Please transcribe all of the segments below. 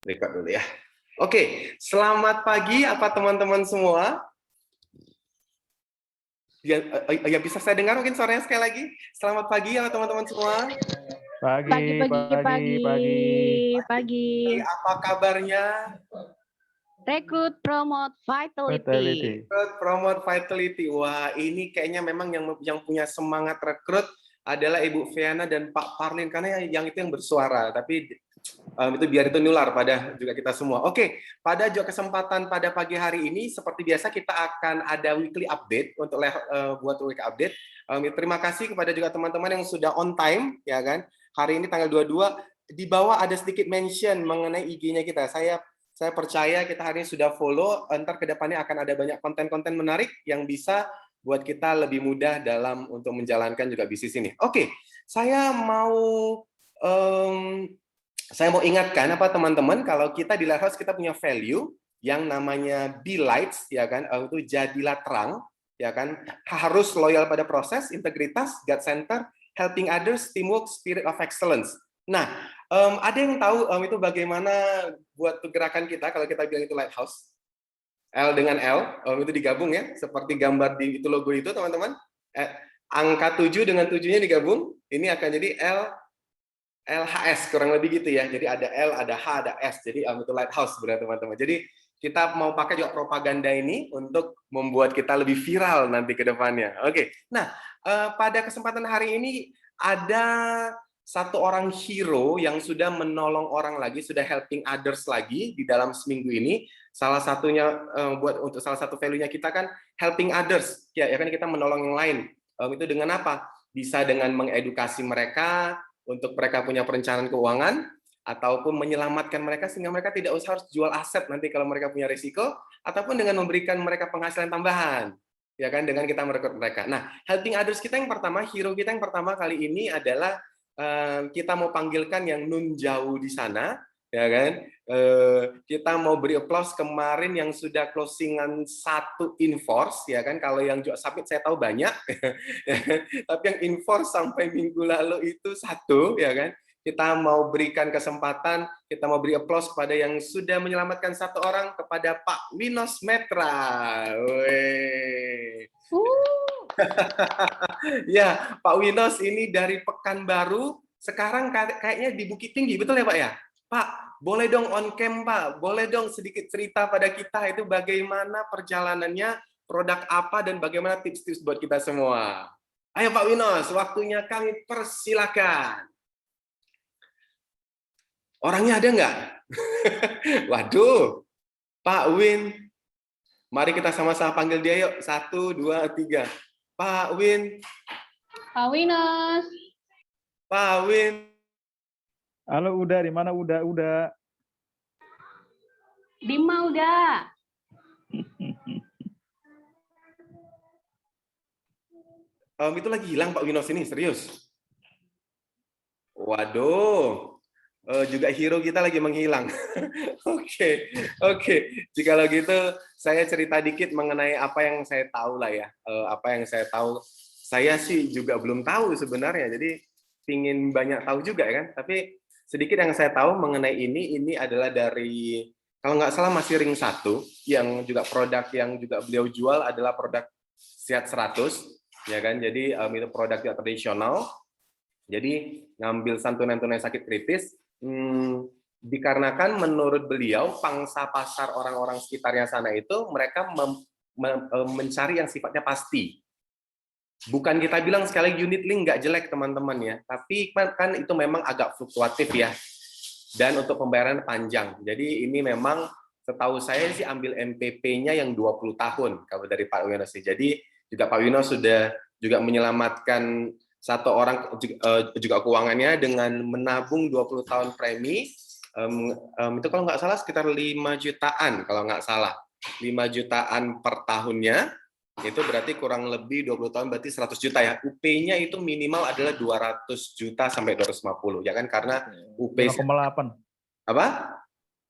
Record dulu ya. Oke, selamat pagi apa teman-teman semua? Ya, bisa saya dengar mungkin suaranya sekali lagi. Selamat pagi ya teman-teman semua. Pagi. Apa kabarnya? Recruit Promote Vitality. Promote Vitality. Wah, ini kayaknya memang yang punya semangat rekrut adalah Ibu Viana dan Pak Parlin, karena yang itu yang bersuara. Tapi itu biar itu nular pada juga kita semua. Oke, pada juga kesempatan pada pagi hari ini seperti biasa kita akan ada weekly update untuk buat weekly update. Terima kasih kepada juga teman-teman yang sudah on time ya kan. Hari ini tanggal 22 di bawah ada sedikit mention mengenai IG-nya kita. Saya percaya kita hari ini sudah follow, ntar kedepannya akan ada banyak konten-konten menarik yang bisa buat kita lebih mudah dalam untuk menjalankan juga bisnis ini. Oke, saya mau ingatkan apa teman-teman, kalau kita di Lighthouse kita punya value yang namanya Be Lights ya kan, itu jadilah terang ya kan, harus loyal pada proses, integritas, God center, helping others, teamwork, spirit of excellence. Nah, ada yang tahu itu bagaimana buat gerakan kita kalau kita bilang itu Lighthouse? L dengan L, itu digabung ya, seperti gambar di itu logo itu teman-teman. Angka 7 dengan 7-nya digabung, ini akan jadi LHS kurang lebih gitu ya. Jadi ada L, ada H, ada S. Jadi itu Lighthouse berarti teman-teman. Jadi kita mau pakai juga propaganda ini untuk membuat kita lebih viral nanti ke depannya. Oke. Nah, pada kesempatan hari ini ada satu orang hero yang sudah menolong orang lagi, sudah helping others lagi di dalam seminggu ini. Salah satunya untuk salah satu value-nya kita kan helping others. Ya kan, kita menolong yang lain. Itu dengan apa? Bisa dengan mengedukasi mereka untuk mereka punya perencanaan keuangan, ataupun menyelamatkan mereka sehingga mereka tidak usah harus jual aset nanti kalau mereka punya risiko, ataupun dengan memberikan mereka penghasilan tambahan, ya kan, dengan kita merekrut mereka. Nah, helping others kita yang pertama, hero kita yang pertama kali ini adalah kita mau panggilkan yang nun jauh di sana, ya kan. Kita mau beri applause kemarin yang sudah closingan 1 inforce, ya kan. Kalau yang juga submit saya tahu banyak, tapi yang inforce sampai minggu lalu itu 1, ya kan. Kita mau berikan kesempatan, kita mau beri applause kepada yang sudah menyelamatkan 1 orang, kepada Pak Winos Metra. Ya, Pak Winos ini dari Pekanbaru, sekarang kayaknya di Bukit Tinggi, betul ya Pak ya? Pak, boleh dong on cam Pak, boleh dong sedikit cerita pada kita itu bagaimana perjalanannya, produk apa, dan bagaimana tips-tips buat kita semua. Ayo Pak Winos, waktunya kami persilakan. Orangnya ada nggak? Waduh, Pak Win. Mari kita sama-sama panggil dia yuk. 1, 2, 3. Pak Win. Pak Winos. Pak Win. Halo Uda, di mana Uda? Dima Uda. Itu lagi hilang Pak Winos ini, serius. Waduh. Juga hero kita lagi menghilang. Oke. Jikalau gitu, saya cerita dikit mengenai apa yang saya tahu lah ya. Apa yang saya tahu, saya sih juga belum tahu sebenarnya. Jadi pingin banyak tahu juga ya kan. Tapi sedikit yang saya tahu mengenai ini adalah dari, kalau nggak salah masih ring 1, yang juga produk yang juga beliau jual adalah produk Sehat 100, ya kan. Jadi itu produk yang tradisional. Jadi ngambil santunan tunai sakit kritis. Dikarenakan menurut beliau pangsa pasar orang-orang sekitarnya sana itu mereka mencari yang sifatnya pasti. Bukan kita bilang sekali unit link nggak jelek teman-teman ya, tapi kan itu memang agak fluktuatif ya, dan untuk pembayaran panjang. Jadi ini memang setahu saya sih ambil MPP-nya yang 20 tahun kalau dari Pak Winos. Jadi juga Pak Winos sudah juga menyelamatkan 1 orang juga keuangannya dengan menabung 20 tahun premi. Itu kalau nggak salah sekitar 5 jutaan kalau nggak salah. 5 jutaan per tahunnya, itu berarti kurang lebih 20 tahun berarti 100 juta ya. UP-nya itu minimal adalah 200 juta sampai 250 ya kan, karena UP 5,8. Apa?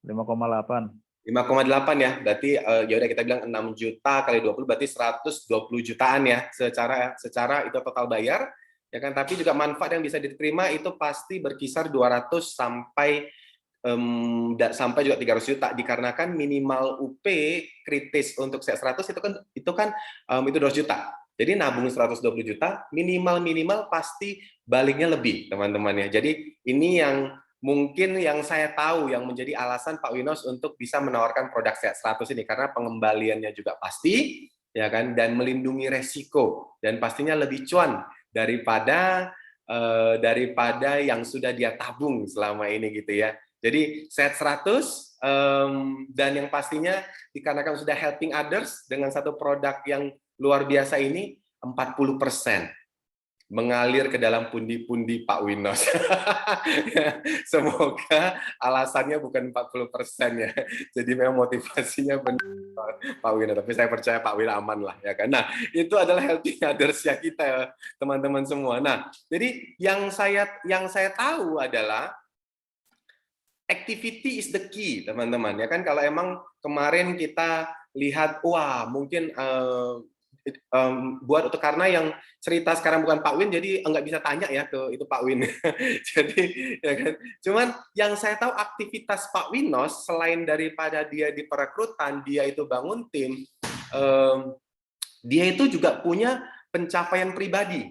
5,8. 5,8 ya. Berarti ya udah kita bilang 6 juta kali 20 berarti 120 jutaan ya secara itu total bayar. Ya kan, tapi juga manfaat yang bisa diterima itu pasti berkisar 200 sampai sampai juga 300 juta dikarenakan minimal UP kritis untuk set 100 itu kan 200 juta. Jadi nabung 120 juta minimal pasti baliknya lebih, teman-teman ya. Jadi ini yang mungkin yang saya tahu yang menjadi alasan Pak Winos untuk bisa menawarkan produk set 100 ini, karena pengembaliannya juga pasti ya kan, dan melindungi resiko, dan pastinya lebih cuan daripada yang sudah dia tabung selama ini gitu ya. Jadi set 100 dan yang pastinya dikarenakan sudah helping others dengan satu produk yang luar biasa ini, 40% mengalir ke dalam pundi-pundi Pak Winos. Semoga alasannya bukan 40% ya. Jadi memang motivasinya benar Pak Winos, tapi saya percaya Pak Winos aman lah ya kan. Nah, itu adalah helping others ya kita teman-teman semua. Nah, jadi yang saya tahu adalah activity is the key, teman-teman. Ya kan, kalau emang kemarin kita lihat, wah mungkin buat itu karena yang cerita sekarang bukan Pak Win, jadi nggak bisa tanya ya ke itu Pak Win. Jadi, ya kan. Cuman yang saya tahu aktivitas Pak Winos selain daripada dia di perekrutan, dia itu bangun tim, dia itu juga punya pencapaian pribadi.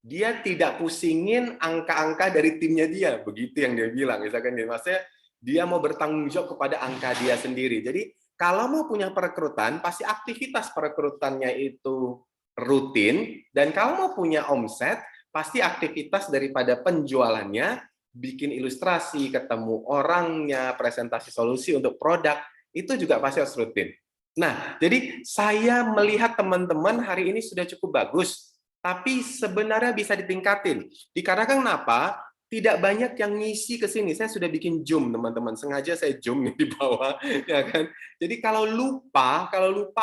Dia tidak pusingin angka-angka dari timnya dia, begitu yang dia bilang, misalkan dia, maksudnya dia mau bertanggung jawab kepada angka dia sendiri. Jadi kalau mau punya perekrutan, pasti aktivitas perekrutannya itu rutin, dan kalau mau punya omset, pasti aktivitas daripada penjualannya, bikin ilustrasi, ketemu orangnya, presentasi solusi untuk produk, itu juga pasti harus rutin. Nah, jadi saya melihat teman-teman hari ini sudah cukup bagus, tapi sebenarnya bisa ditingkatin. Dikarenakan kenapa? Tidak banyak yang ngisi ke sini. Saya sudah bikin Zoom, teman-teman. Sengaja saya Zoom di bawah, ya kan? Jadi kalau lupa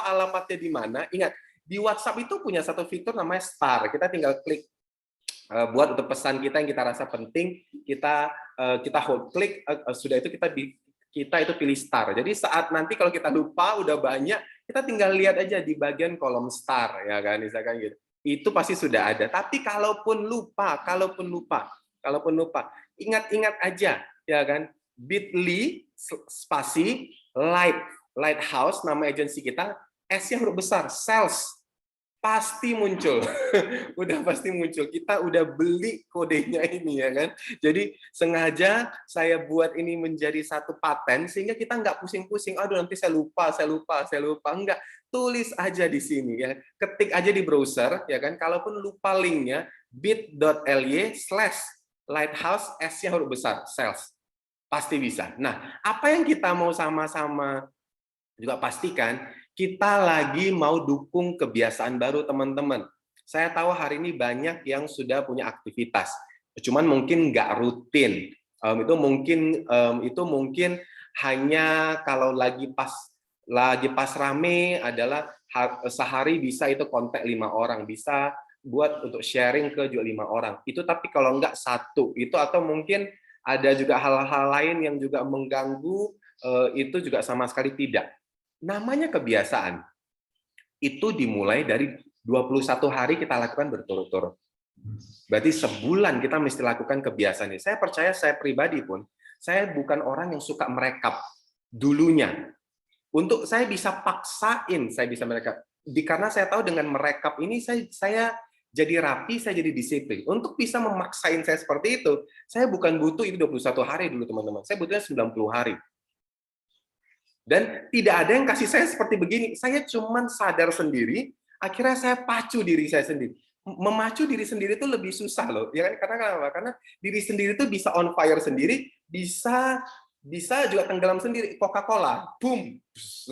alamatnya di mana, ingat di WhatsApp itu punya satu fitur namanya Star. Kita tinggal klik buat untuk pesan kita yang kita rasa penting, kita hold klik, sudah itu kita itu pilih Star. Jadi saat nanti kalau kita lupa udah banyak, kita tinggal lihat aja di bagian kolom Star, ya kan? Misalkan gitu. Itu pasti sudah ada. Tapi kalaupun lupa, ingat-ingat aja, ya kan? Bit.ly spasi Lighthouse, nama agensi kita, S-nya huruf besar, sales, pasti muncul. Udah pasti muncul. Kita udah beli kodenya ini, ya kan? Jadi sengaja saya buat ini menjadi satu paten sehingga kita nggak pusing-pusing. Aduh, nanti saya lupa. Enggak. Tulis aja di sini ya, ketik aja di browser ya kan. Kalaupun lupa linknya, bit.ly/lighthouse, S-nya huruf besar, sales, pasti bisa. Nah, apa yang kita mau sama-sama juga pastikan, kita lagi mau dukung kebiasaan baru, teman-teman. Saya tahu hari ini banyak yang sudah punya aktivitas, cuman mungkin nggak rutin. Itu mungkin hanya kalau lagi pas rame adalah sehari bisa itu kontak 5 orang, bisa buat untuk sharing ke juga 5 orang. Itu tapi kalau enggak satu, itu atau mungkin ada juga hal-hal lain yang juga mengganggu, itu juga sama sekali tidak. Namanya kebiasaan. Itu dimulai dari 21 hari kita lakukan berturut-turut. Berarti sebulan kita mesti lakukan kebiasaan ini. Saya percaya, saya pribadi pun, saya bukan orang yang suka merekap dulunya. Untuk saya bisa paksain, saya bisa merekap. Karena saya tahu dengan merekap ini saya jadi rapi, saya jadi disiplin. Untuk bisa memaksain saya seperti itu, saya bukan butuh itu 21 hari dulu, teman-teman. Saya butuhnya 90 hari. Dan tidak ada yang kasih saya seperti begini. Saya cuman sadar sendiri, akhirnya saya pacu diri saya sendiri. Memacu diri sendiri itu lebih susah loh. Ya, karena kenapa? Karena diri sendiri itu bisa on fire sendiri, bisa juga tenggelam sendiri. Coca-Cola, boom,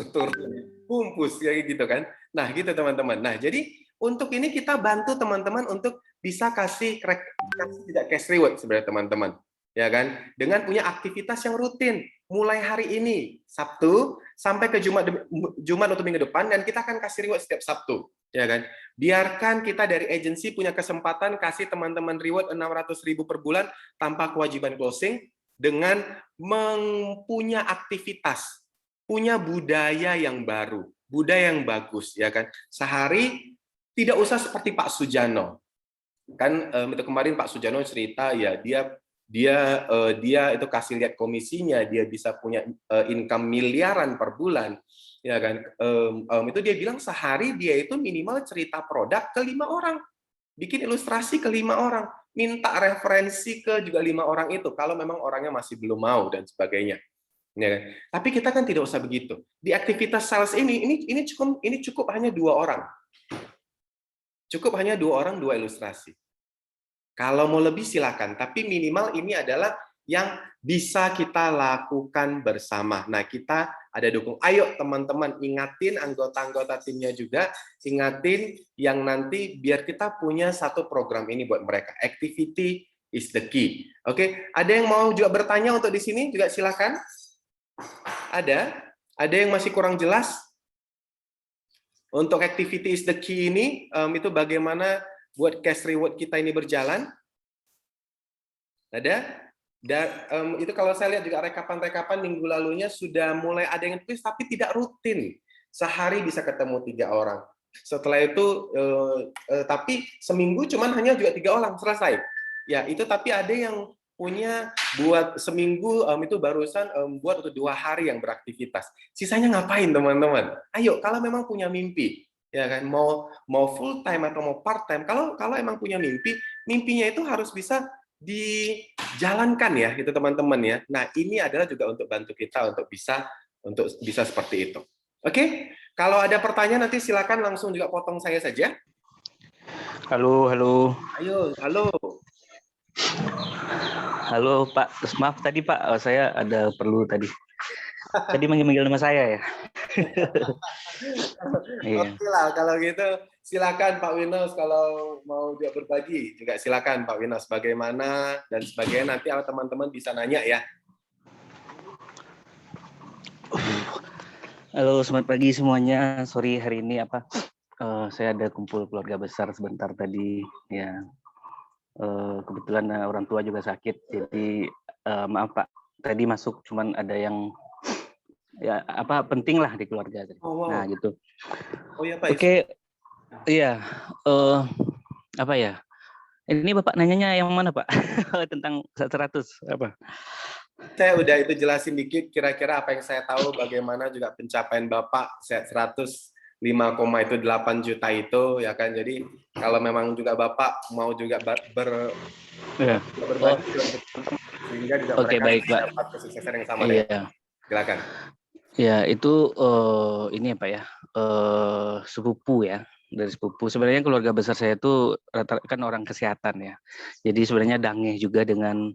turun, boom, push, kayak gitu kan. Nah, gitu teman-teman. Nah, jadi untuk ini kita bantu teman-teman untuk bisa kasih tidak cash reward sebenarnya teman-teman. Ya kan? Dengan punya aktivitas yang rutin. Mulai hari ini, Sabtu, sampai ke Jumat untuk minggu depan, dan kita akan kasih reward setiap Sabtu. Ya kan? Biarkan kita dari agensi punya kesempatan kasih teman-teman reward 600.000 per bulan tanpa kewajiban closing, dengan mempunyai aktivitas, punya budaya yang baru, budaya yang bagus, ya kan. Sehari tidak usah seperti Pak Sujano, kan itu kemarin Pak Sujano cerita ya, dia dia itu kasih lihat komisinya, dia bisa punya income miliaran per bulan, ya kan? Itu dia bilang sehari dia itu minimal cerita produk ke 5 orang, bikin ilustrasi ke 5 orang, minta referensi ke juga 5 orang itu kalau memang orangnya masih belum mau dan sebagainya. Ya kan? Tapi kita kan tidak usah begitu. Di aktivitas sales ini cukup hanya 2 orang. Cukup hanya 2 orang, 2 ilustrasi. Kalau mau lebih silakan, tapi minimal ini adalah yang bisa kita lakukan bersama. Nah, kita ada dukung. Ayo teman-teman, ingatin anggota-anggota timnya juga, ingatin yang nanti biar kita punya satu program ini buat mereka. Activity is the key. Oke, ada yang mau juga bertanya untuk di sini juga silakan. Ada? Ada yang masih kurang jelas? Untuk activity is the key ini, itu bagaimana buat cash reward kita ini berjalan? Ada? Dan itu kalau saya lihat juga rekapan-rekapan minggu lalunya sudah mulai ada yang tulis, tapi tidak rutin. Sehari bisa ketemu 3 orang. Setelah itu, tapi seminggu cuman hanya juga 3 orang, selesai. Ya, itu tapi ada yang punya buat seminggu itu barusan buat untuk 2 hari yang beraktivitas. Sisanya ngapain teman-teman? Ayo, kalau memang punya mimpi, ya kan, mau full time atau mau part time, kalau emang punya mimpi, mimpinya itu harus bisa dijalankan ya, itu teman-teman ya. Nah, ini adalah juga untuk bantu kita untuk bisa seperti itu. Oke, kalau ada pertanyaan nanti silakan langsung juga potong saya saja. Halo, halo. Ayo, halo. Halo Pak, maaf tadi Pak, saya ada perlu tadi. Tadi manggil nama saya ya. Iya. Oke lah, kalau gitu silakan Pak Winos kalau mau juga berbagi juga silakan Pak Winos bagaimana dan sebagainya, nanti teman-teman bisa nanya ya. Halo, selamat pagi semuanya. Sorry hari ini saya ada kumpul keluarga besar sebentar tadi ya. Kebetulan orang tua juga sakit, jadi maaf Pak. Tadi masuk cuman ada yang ya penting lah di keluarga. Oh, wow. Nah gitu. Oh ya Pak. Oke. Iya. Ini Bapak nanyanya yang mana Pak? Tentang 100 apa? Saya udah itu jelasin dikit kira-kira apa yang saya tahu, bagaimana juga pencapaian Bapak 105,8 juta itu ya kan. Jadi kalau memang juga Bapak mau juga berbagi sehingga juga mereka baik, Pak. dapat kesuksesan yang sama. Iya. Silakan. Ya, itu ini Pak ya. Sepupu ya. Dari sepupu. Sebenarnya keluarga besar saya itu rata-rata kan orang kesehatan ya. Jadi sebenarnya dangeh juga dengan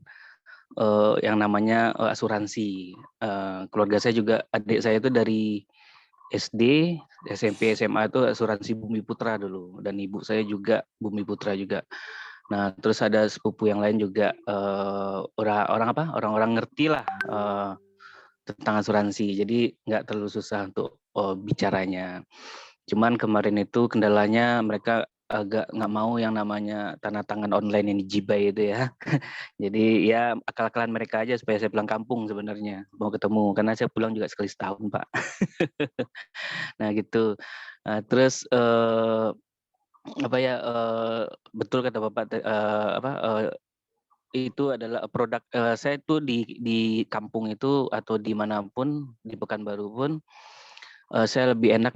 yang namanya asuransi. Keluarga saya juga, adik saya itu dari SD, SMP, SMA itu asuransi Bumi Putra dulu, dan ibu saya juga Bumi Putra juga. Nah, terus ada sepupu yang lain juga orang-orang ngerti lah tentang asuransi. Jadi nggak terlalu susah untuk bicaranya. Cuman kemarin itu kendalanya mereka agak nggak mau yang namanya tanda tangan online yang dijibai itu ya. Jadi ya akal-akalan mereka aja supaya saya pulang kampung sebenarnya mau ketemu, karena saya pulang juga sekali setahun Pak. Nah gitu. Terus betul kata Bapak itu adalah produk saya tuh di kampung itu atau dimanapun di Pekanbaru pun saya lebih enak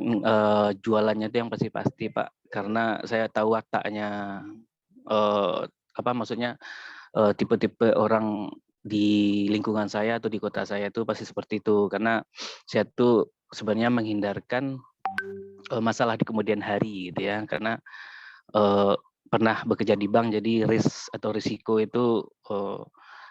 jualannya itu yang pasti Pak, karena saya tahu wataknya maksudnya tipe-tipe orang di lingkungan saya atau di kota saya itu pasti seperti itu, karena saya tuh sebenarnya menghindarkan masalah di kemudian hari gitu ya, karena pernah bekerja di bank, jadi risk atau risiko itu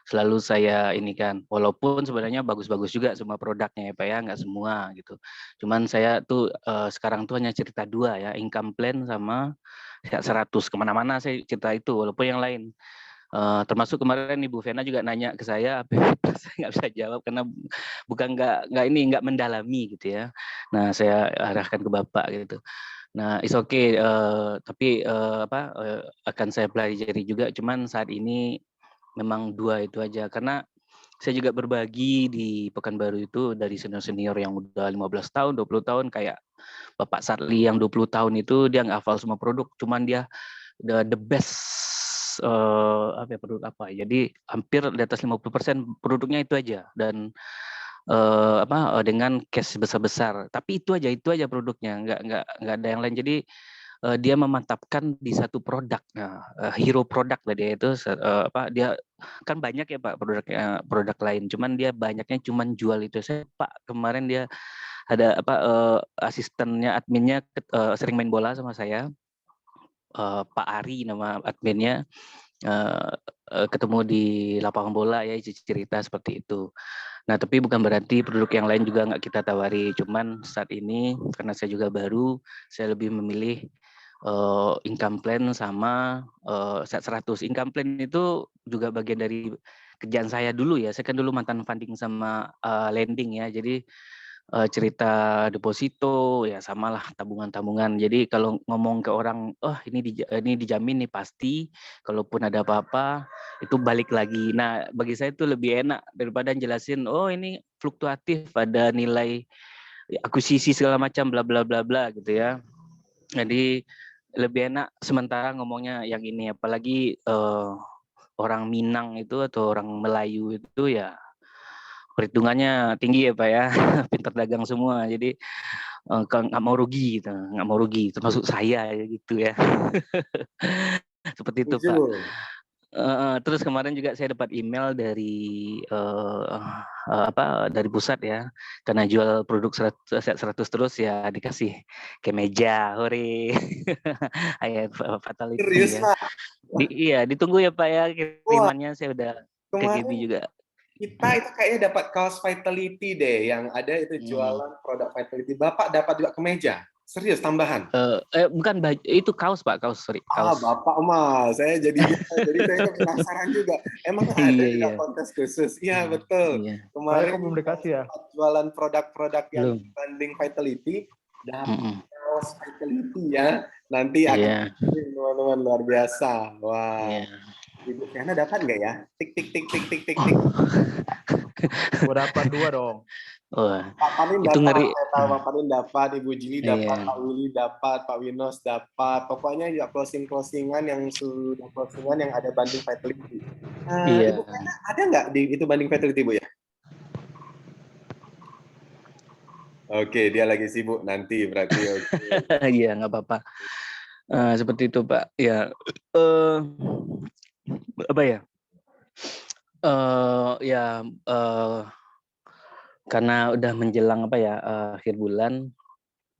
selalu saya ini kan, walaupun sebenarnya bagus-bagus juga semua produknya ya Pak ya, nggak semua gitu. Cuman saya tuh sekarang tuh hanya cerita 2 ya, income plan sama 100, kemana-mana saya cerita itu, walaupun yang lain. Termasuk kemarin Ibu Vena juga nanya ke saya, saya nggak bisa jawab karena bukan nggak mendalami gitu ya. Nah saya arahkan ke Bapak gitu. Nah it's okay, tapi akan saya pelajari juga. Cuman saat ini memang 2 itu aja, karena saya juga berbagi di Pekanbaru itu dari senior-senior yang udah 15 tahun, 20 tahun, kayak Bapak Sarli yang 20 tahun itu dia nggak hafal semua produk, cuman dia the best apa ya, produk apa. Jadi hampir di atas 50% produknya itu aja dan dengan cash besar-besar. Tapi itu aja produknya, nggak ada yang lain. Jadi dia memantapkan di satu produk. Nah, hero produk lah dia itu dia kan banyak ya Pak produk lain. Cuman dia banyaknya cuman jual itu. Saya Pak kemarin dia ada asistennya adminnya sering main bola sama saya. Pak Ari nama adminnya. Ketemu di lapangan bola ya cerita seperti itu. Nah tapi bukan berarti produk yang lain juga nggak kita tawari. Cuman saat ini karena saya juga baru, saya lebih memilih income plan sama set 100. Income plan itu juga bagian dari kerjaan saya dulu ya. Saya kan dulu mantan funding sama lending ya. Jadi cerita deposito ya samalah tabungan-tabungan. Jadi kalau ngomong ke orang, oh ini dijamin nih pasti, kalaupun ada apa-apa itu balik lagi. Nah bagi saya itu lebih enak daripada jelasin, oh ini fluktuatif pada nilai akuisisi segala macam bla bla bla bla gitu ya. Jadi lebih enak sementara ngomongnya yang ini, apalagi orang Minang itu atau orang Melayu itu ya perhitungannya tinggi ya Pak ya, pintar dagang semua, jadi nggak mau rugi gitu, nggak mau rugi, termasuk saya ya gitu ya. Seperti itu Pak. Terus kemarin juga saya dapat email dari dari pusat ya, karena jual produk 100 terus ya dikasih kemeja, hore, ayat fatality Serius, ya. Pak? Iya ditunggu ya Pak ya Wah, kirimannya, saya udah ke GB kemarin juga. kita itu kayaknya dapat kaos Vitality deh, yang ada itu jualan produk Vitality. Bapak dapat juga kemeja? Serius, tambahan? Bukan baju, itu kaos Pak, sorry, kaos. Bapak mah, saya jadi saya penasaran juga. Emang ada Iya, juga iya. kontes khusus? Iya, betul. Iya. Saya Kemarin kok belum dikasih ya? jualan produk-produk yang Belum. dibanding Vitality, dapat Mm-mm. kaos Vitality ya. Nanti akan Iya. teman-teman luar biasa. Wah. Iya. Ibu Tiana dapat nggak ya? Tik tik tik tik tik tik tik. Gua dapat 2 dong. Wah, Pak Panin itu dapat, ngeri. saya tahu Pak Panin dapat, Ibu Jili dapat, Iya. Pak Willy dapat, Pak Winos dapat. Pokoknya ya closing-closingan yang sudah closingan yang ada banding Vitality. Iya. Ibu Tiana ada nggak di itu banding Vitality, Bu ya? Oke, dia lagi sibuk nanti berarti. Oke. Iya, nggak apa-apa. Seperti itu Pak. Ya, apa ya? Karena udah menjelang apa ya akhir bulan,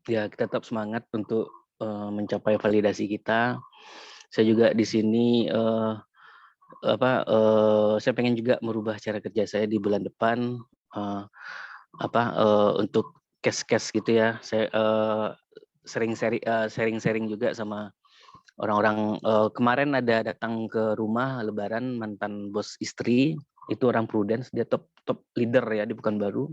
ya kita tetap semangat untuk mencapai validasi kita. Saya juga di sini saya pengen juga merubah cara kerja saya di bulan depan, untuk cash gitu ya. Saya sharing juga sama orang-orang. Kemarin ada datang ke rumah Lebaran mantan bos istri, itu orang Prudence, dia top leader ya, dia bukan baru.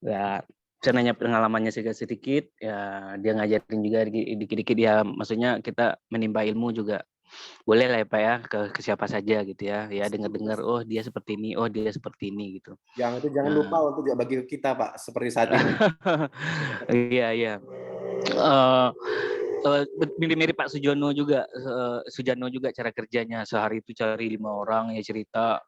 Ya, saya nanya pengalamannya sedikit, ya dia ngajarin juga dikit-dikit ya, maksudnya kita menimba ilmu juga boleh lah ya Pak ya, ke siapa saja gitu ya, dengar-dengar, oh dia seperti ini, oh dia seperti ini gitu. Yang itu jangan lupa untuk juga bagi kita Pak, seperti saat ini. Iya. Mirip-mirip Pak Sujono juga, cara kerjanya sehari itu cari 5 orang ya, cerita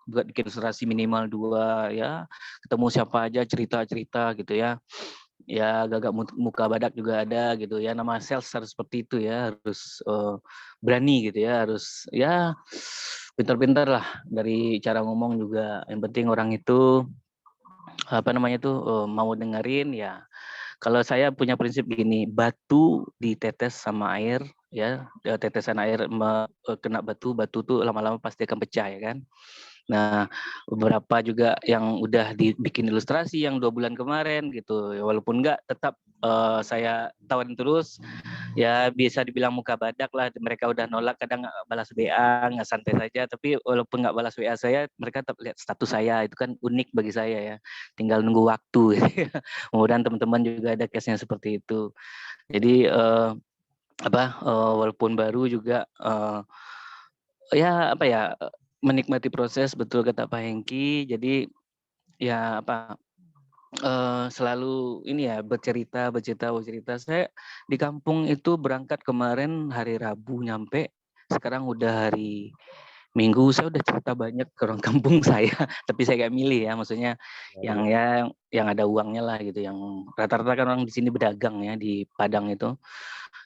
buat bikin ilustrasi minimal 2 ya, ketemu siapa aja cerita gitu ya. Ya gagak muka badak juga ada gitu ya, nama sales harus seperti itu ya, harus berani gitu ya, harus ya pintar-pintar lah dari cara ngomong juga. Yang penting orang itu mau dengerin ya. Kalau saya punya prinsip gini, batu ditetes sama air ya, tetesan air kena batu tuh lama-lama pasti akan pecah ya kan. Nah, beberapa juga yang udah dibikin ilustrasi yang 2 bulan kemarin gitu, walaupun enggak tetap saya tawarin terus, ya bisa dibilang muka badak lah, mereka udah nolak, kadang nggak balas WA, nggak santai saja, tapi walaupun nggak balas WA saya, mereka tetap lihat status saya, itu kan unik bagi saya ya, tinggal nunggu waktu. Kemudian teman-teman juga ada case-nya seperti itu. Jadi walaupun baru juga menikmati proses, betul kata Pak Hengki. Jadi ya selalu ini ya bercerita. Saya di kampung itu berangkat kemarin hari Rabu nyampe sekarang udah hari Minggu, saya udah cerita banyak ke orang kampung saya, tapi saya nggak milih ya, maksudnya yang ada uangnya lah gitu, yang rata-rata kan orang di sini berdagang ya di Padang itu.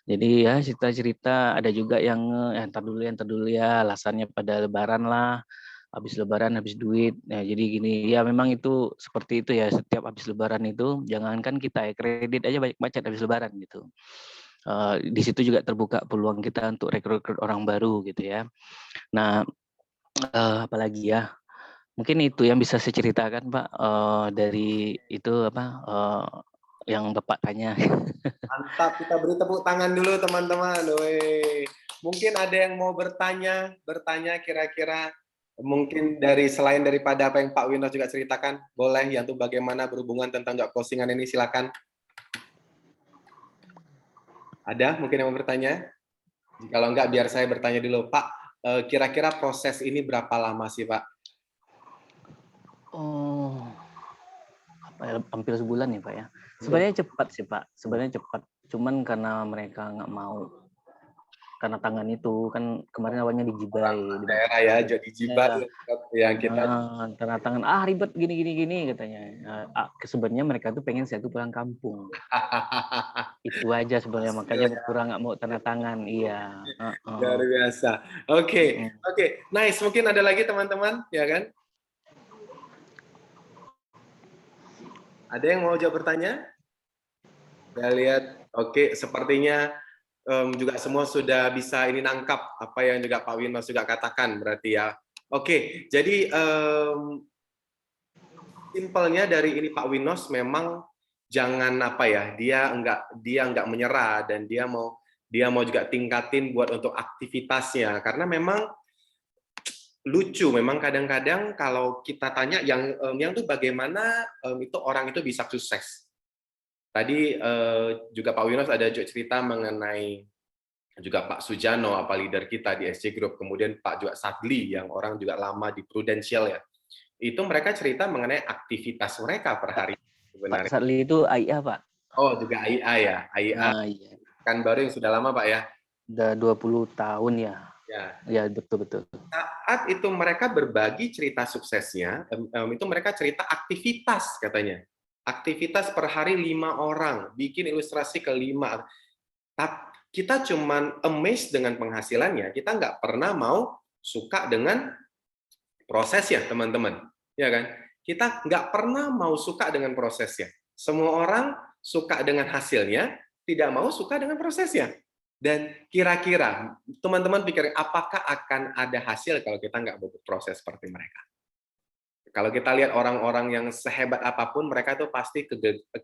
Jadi ya cerita-cerita, ada juga yang entar dulu ya, alasannya pada Lebaran lah, habis Lebaran habis duit. Ya, jadi gini, ya memang itu seperti itu ya, setiap habis Lebaran itu, jangankan kita ya, kredit aja banyak macet habis Lebaran gitu. Di situ juga terbuka peluang kita untuk rekrut orang baru gitu ya. Nah, apalagi ya, mungkin itu yang bisa saya ceritakan Pak, dari itu yang Bapak tanya. Mantap, kita beri tepuk tangan dulu teman-teman. Mungkin ada yang mau bertanya kira-kira mungkin selain daripada apa yang Pak Winos juga ceritakan, boleh yang tuh bagaimana berhubungan tentang job postingan ini, silakan. Ada mungkin yang mau bertanya? Kalau enggak, biar saya bertanya dulu. Pak, kira-kira proses ini berapa lama sih, Pak? Oh, hampir sebulan ya Pak ya. Sebenarnya cepat sih Pak, sebenarnya cepat. Cuman karena mereka nggak mau, karena tangan itu kan kemarin awalnya di Jibai. Di daerah ya, jadi Jibai yang kita. Karena tangan ribet gini katanya. Sebenarnya mereka tuh pengen saya tuh pulang kampung. Itu aja sebenarnya, makanya kurang nggak mau tanda tangan. Iya. Luar biasa. Oke. Nice. Mungkin ada lagi teman-teman, ya kan? Ada yang mau jawab bertanya? Saya lihat, oke, sepertinya juga semua sudah bisa ini nangkap apa yang juga Pak Winos juga katakan berarti ya. Oke, jadi simpelnya dari ini Pak Winos memang jangan apa ya, dia enggak menyerah dan dia mau juga tingkatin buat untuk aktivitasnya, karena memang lucu, memang kadang-kadang kalau kita tanya yang tuh bagaimana itu orang itu bisa sukses. Tadi juga Pak Winos ada juga cerita mengenai juga Pak Sujano, apa leader kita di SC Group, kemudian Pak juga Sadli yang orang juga lama di Prudential ya. Itu mereka cerita mengenai aktivitas mereka per hari sebenarnya. Pak Sadli itu AIA Pak. Oh, juga AIA ya. AIA Iya. kan baru yang sudah lama Pak ya. Udah 20 tahun ya. Ya betul. Saat itu mereka berbagi cerita suksesnya, itu mereka cerita aktivitas katanya. Aktivitas per hari 5 orang, bikin ilustrasi ke 5. Kita cuman amazed dengan penghasilannya, kita nggak pernah mau suka dengan prosesnya, teman-teman. Ya kan? Kita nggak pernah mau suka dengan prosesnya. Semua orang suka dengan hasilnya, tidak mau suka dengan prosesnya. Dan kira-kira, teman-teman pikir, apakah akan ada hasil kalau kita nggak butuh proses seperti mereka? Kalau kita lihat orang-orang yang sehebat apapun, mereka tuh pasti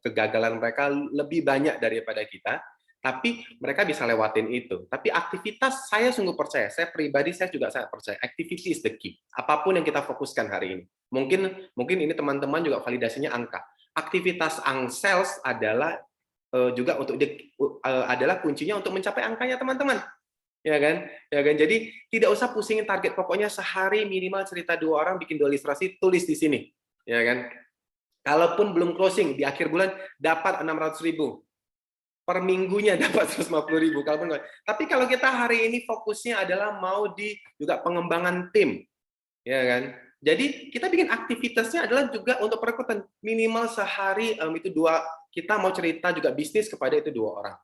kegagalan mereka lebih banyak daripada kita, tapi mereka bisa lewatin itu. Tapi aktivitas, saya sungguh percaya, saya pribadi saya juga sangat percaya, activity is the key. Apapun yang kita fokuskan hari ini. Mungkin ini teman-teman juga validasinya angka. Aktivitas sales adalah juga adalah kuncinya untuk mencapai angkanya teman-teman. Ya kan? Jadi tidak usah pusingin target, pokoknya sehari minimal cerita 2 orang, bikin 2 ilustrasi, tulis di sini. Ya kan? Kalaupun belum closing di akhir bulan dapat 600.000. Per minggunya dapat 150.000. Tapi kalau kita hari ini fokusnya adalah mau juga pengembangan tim. Ya kan? Jadi kita bikin aktivitasnya adalah juga untuk perekrutan, minimal sehari itu 2, kita mau cerita juga bisnis kepada itu 2 orang.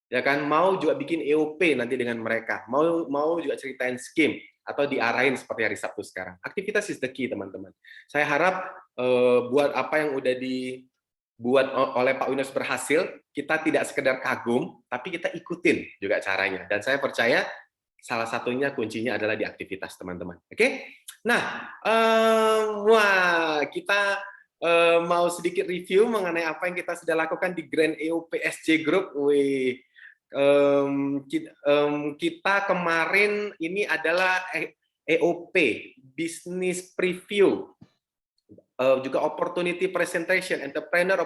Ya kan, mau juga bikin EOP nanti dengan mereka, mau juga ceritain scheme atau diarahin seperti hari Sabtu sekarang. Aktivitas is the key, teman-teman. Saya harap buat apa yang udah dibuat oleh Pak Winos berhasil, kita tidak sekedar kagum, tapi kita ikutin juga caranya. Dan saya percaya salah satunya kuncinya adalah di aktivitas, teman-teman. Oke? Nah, kita mau sedikit review mengenai apa yang kita sudah lakukan di Grand EOP SC Group. Kita kemarin ini adalah EOP, Business Preview, juga Opportunity Presentation, Entrepreneur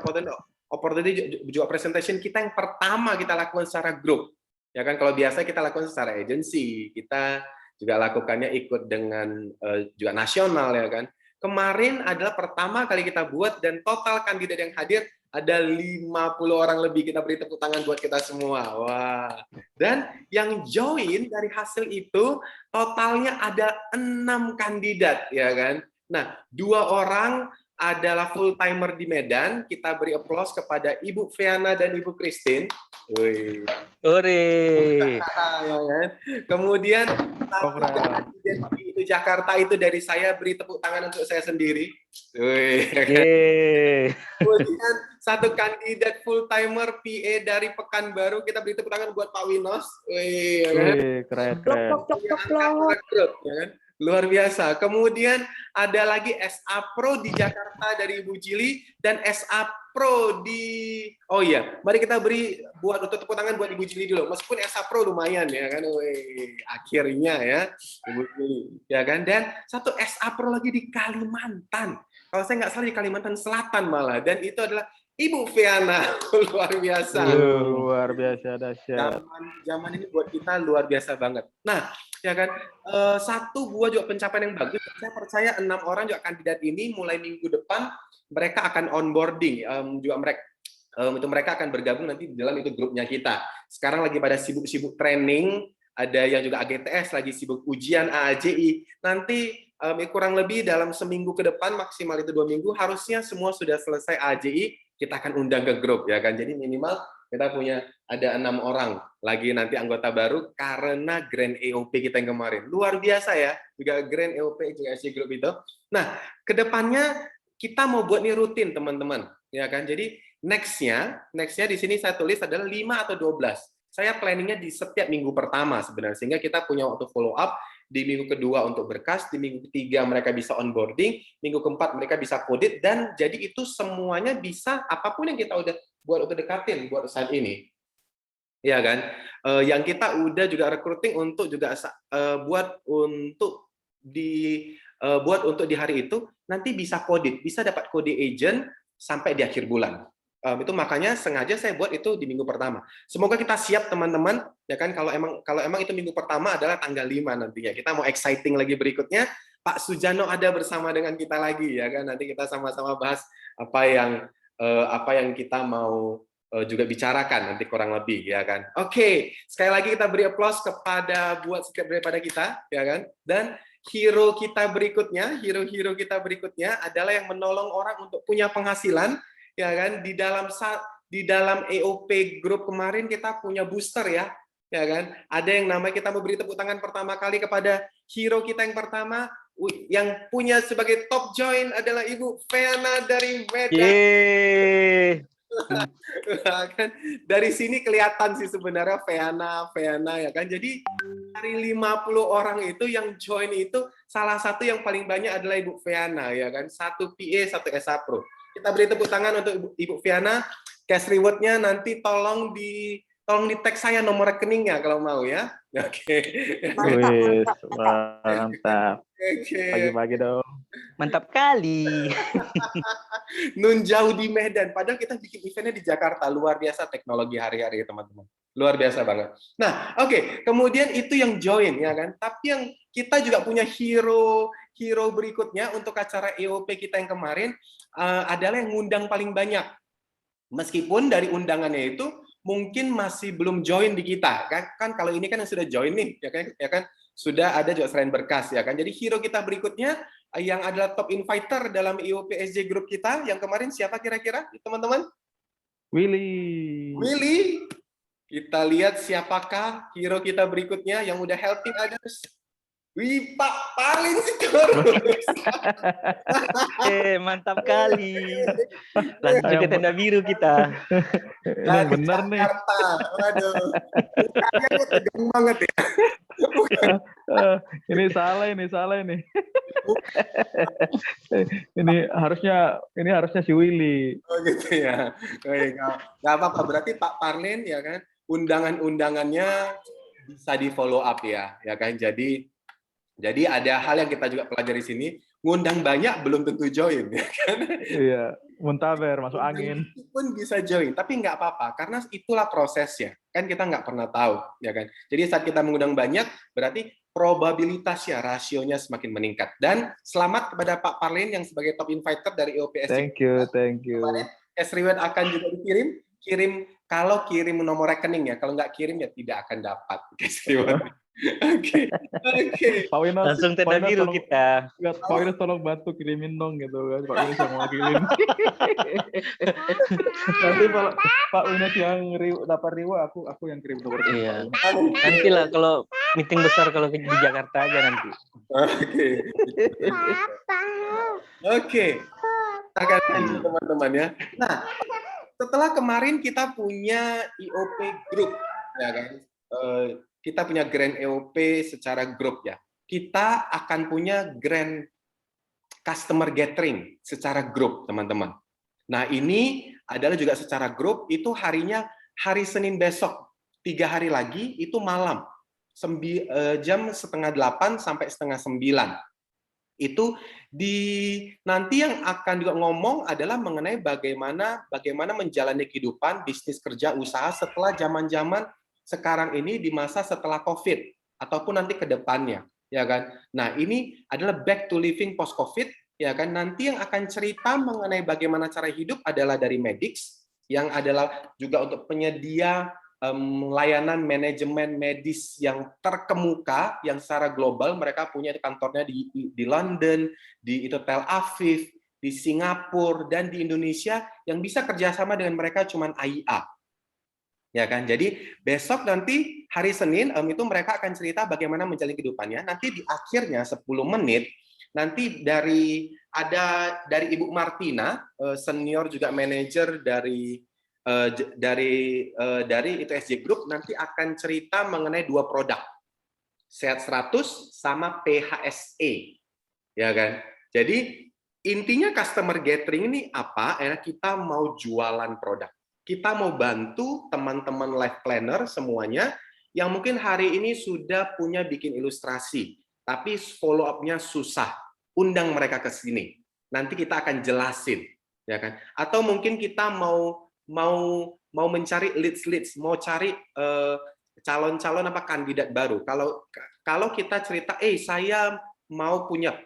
Opportunity juga Presentation kita yang pertama kita lakukan secara grup. Ya kan, kalau biasa kita lakukan secara agensi, kita juga lakukannya ikut dengan juga nasional ya kan. Kemarin adalah pertama kali kita buat dan total kandidat yang hadir Ada 50 orang lebih, kita beri tepuk tangan buat kita semua. Wah. Dan yang join dari hasil itu totalnya ada 6 kandidat, ya kan? Nah, 2 orang adalah full timer di Medan. Kita beri applause kepada Ibu Feana dan Ibu Christine. Wih. Ore. Ya kan? Kemudian itu Jakarta itu dari saya, beri tepuk tangan untuk saya sendiri. Wih. Yeay. Kemudian 1 kandidat full timer PA dari Pekanbaru, kita beri tepuk tangan buat Pak Winos. Wih, ya kan? Wih, keren. Rekrut, ya kan? Luar biasa. Kemudian ada lagi SA Pro di Jakarta dari Ibu Jili dan SA Pro di mari kita beri untuk tepuk tangan buat Ibu Jili dulu. Meskipun SA Pro lumayan ya kan. Wih, akhirnya ya Ibu Jili, ya kan. Dan 1 SA Pro lagi di Kalimantan. Kalau saya nggak salah di Kalimantan Selatan malah, dan itu adalah Ibu Feana. Luar biasa. Luar biasa, dahsyat. Zaman ini buat kita luar biasa banget. Nah, ya kan, 1 buah juga pencapaian yang bagus. Saya percaya 6 orang juga kandidat ini mulai minggu depan mereka akan onboarding. Mereka akan bergabung nanti di dalam itu grupnya kita. Sekarang lagi pada sibuk-sibuk training. Ada yang juga AGTS lagi sibuk ujian AAJI. Nanti kurang lebih dalam seminggu ke depan, maksimal itu 2 minggu, harusnya semua sudah selesai AAJI. Kita akan undang ke grup, ya kan. Jadi minimal kita punya ada 6 orang lagi nanti anggota baru karena Grand EOP kita yang kemarin. Luar biasa ya, juga Grand EOP juga SC Group itu. Nah, kedepannya kita mau buat nih rutin, teman-teman, ya kan. Jadi nextnya di sini saya tulis adalah 5 atau 12. Saya planningnya di setiap minggu pertama sebenarnya, sehingga kita punya waktu follow up. Di minggu kedua untuk berkas, di minggu ketiga mereka bisa onboarding, minggu keempat mereka bisa kodit, dan jadi itu semuanya bisa apapun yang kita udah buat untuk dekatin buat saat ini, ya kan? Yang kita udah juga recruiting untuk juga buat untuk di hari itu nanti bisa kodit, bisa dapat kode agent sampai di akhir bulan. Itu makanya sengaja saya buat itu di minggu pertama. Semoga kita siap, teman-teman, ya kan. Kalau emang itu minggu pertama adalah tanggal 5 nantinya. Kita mau exciting lagi berikutnya. Pak Sujano ada bersama dengan kita lagi, ya kan. Nanti kita sama-sama bahas apa yang kita mau juga bicarakan nanti kurang lebih, ya kan. Oke, sekali lagi kita beri applause buat setiap daripada kita, ya kan. Dan hero kita berikutnya adalah yang menolong orang untuk punya penghasilan. Ya kan, di dalam EOP Group kemarin kita punya booster ya kan. Ada yang namanya, kita mau beri tepuk tangan pertama kali kepada hero kita yang pertama, yang punya sebagai top join adalah Ibu Feana dari Medan. Yeay. Kan dari sini kelihatan sih sebenarnya Feana ya kan. Jadi dari 50 orang itu yang join itu salah satu yang paling banyak adalah Ibu Feana, ya kan. 1 PA, 1 SA Pro. Kita beri tepuk tangan untuk Ibu Feana. Cash reward-nya nanti tolong di tag saya nomor rekeningnya kalau mau ya. Oke. Mantap. Pagi-pagi dong. Mantap kali. Nun jauh di Medan, padahal kita bikin eventnya di Jakarta. Luar biasa teknologi hari-hari, teman-teman. Luar biasa banget. Nah, oke. Kemudian itu yang join, ya kan. Tapi yang kita juga punya hero berikutnya untuk acara EOP kita yang kemarin adalah yang ngundang paling banyak. Meskipun dari undangannya itu mungkin masih belum join di kita, kan kalau ini kan yang sudah join nih, ya kan sudah ada juga selain berkas, ya kan. Jadi hero kita berikutnya yang adalah top inviter dalam EOP SJ Group kita yang kemarin siapa kira-kira, teman-teman? Willy. Kita lihat siapakah hero kita berikutnya yang udah helping others. Wih, Pak Parlin Sitorus. Mantap kali. Lanjut ke tenda biru kita. Emang bener nih. Waduh. Kayaknya tegang banget ya. Ini salah ini. ini harusnya si Willy. Oh gitu ya. Nggak apa-apa, berarti Pak Parlin, ya kan, undangannya bisa di follow up ya kan. Jadi ada hal yang kita juga pelajari sini, ngundang banyak belum tentu join, ya kan? Iya, muntaber, masuk angin. Pun bisa join, tapi nggak apa-apa, karena itulah prosesnya. Kan kita nggak pernah tahu, ya kan? Jadi saat kita mengundang banyak, berarti probabilitasnya, rasionya semakin meningkat. Dan selamat kepada Pak Parlin yang sebagai top inviter dari EOPS. Thank you. Kemarin cash reward akan juga kirim kalau kirim nomor rekening ya. Kalau nggak kirim ya tidak akan dapat cash reward. Oke. Pak Winos, Langsung tanda Pak Winos biru tolong- kita. Enggak, Pak Winos tolong bantu kirimin dong gitu kan. Pak Winos yang mewakilin. Nanti kalau Pak Winos yang dapat riwa, aku yang kirim nomor rekening Iya. Pak Winos. Nanti lah kalau meeting besar kalau di Jakarta aja nanti. Oke. Akan lanjut teman-teman ya. Nah, setelah kemarin kita punya IOP group, ya kan? Kita punya grand EOP secara grup ya. Kita akan punya grand customer gathering secara grup, teman-teman. Nah, ini adalah juga secara grup, itu harinya hari Senin besok, 3 hari lagi, itu malam, jam 7:30 sampai 8:30. Itu nanti yang akan juga ngomong adalah mengenai bagaimana menjalani kehidupan, bisnis, kerja, usaha setelah zaman-zaman sekarang ini di masa setelah COVID ataupun nanti ke depannya, ya kan? Nah, ini adalah back to living post COVID, ya kan? Nanti yang akan cerita mengenai bagaimana cara hidup adalah dari Medix, yang adalah juga untuk penyedia layanan manajemen medis yang terkemuka, yang secara global mereka punya kantornya di London, di Tel Aviv, di Singapura, dan di Indonesia yang bisa kerjasama dengan mereka cuman AIA. Ya kan, jadi besok nanti hari Senin itu mereka akan cerita bagaimana menjalani kehidupannya. Nanti di akhirnya 10 menit nanti dari Ibu Martina, senior juga manajer dari ITSJ Group, nanti akan cerita mengenai 2 produk, Sehat 100 sama PHSE, ya kan. Jadi intinya customer gathering ini apa? Kita mau jualan produk. Kita mau bantu teman-teman life planner semuanya yang mungkin hari ini sudah punya bikin ilustrasi, tapi follow up-nya susah. Undang mereka ke sini. Nanti kita akan jelasin, ya kan? Atau mungkin kita mau mencari leads, mau cari calon-calon kandidat baru. Kalau kita cerita, saya mau punya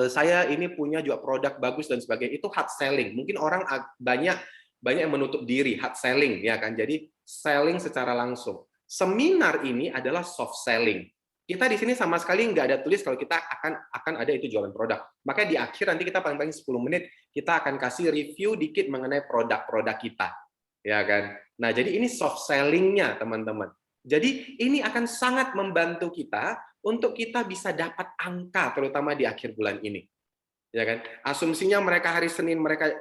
saya ini punya juga produk bagus dan sebagainya, itu hard selling. Mungkin orang banyak yang menutup diri, hard selling, ya kan. Jadi selling secara langsung. Seminar ini adalah soft selling. Kita di sini sama sekali nggak ada tulis kalau kita akan ada itu jualan produk. Makanya di akhir nanti kita paling-paling 10 menit kita akan kasih review dikit mengenai produk-produk kita, ya kan. Nah, jadi ini soft selling-nya, teman-teman. Jadi ini akan sangat membantu kita untuk kita bisa dapat angka, terutama di akhir bulan ini. Ya kan? Asumsinya mereka hari Senin mereka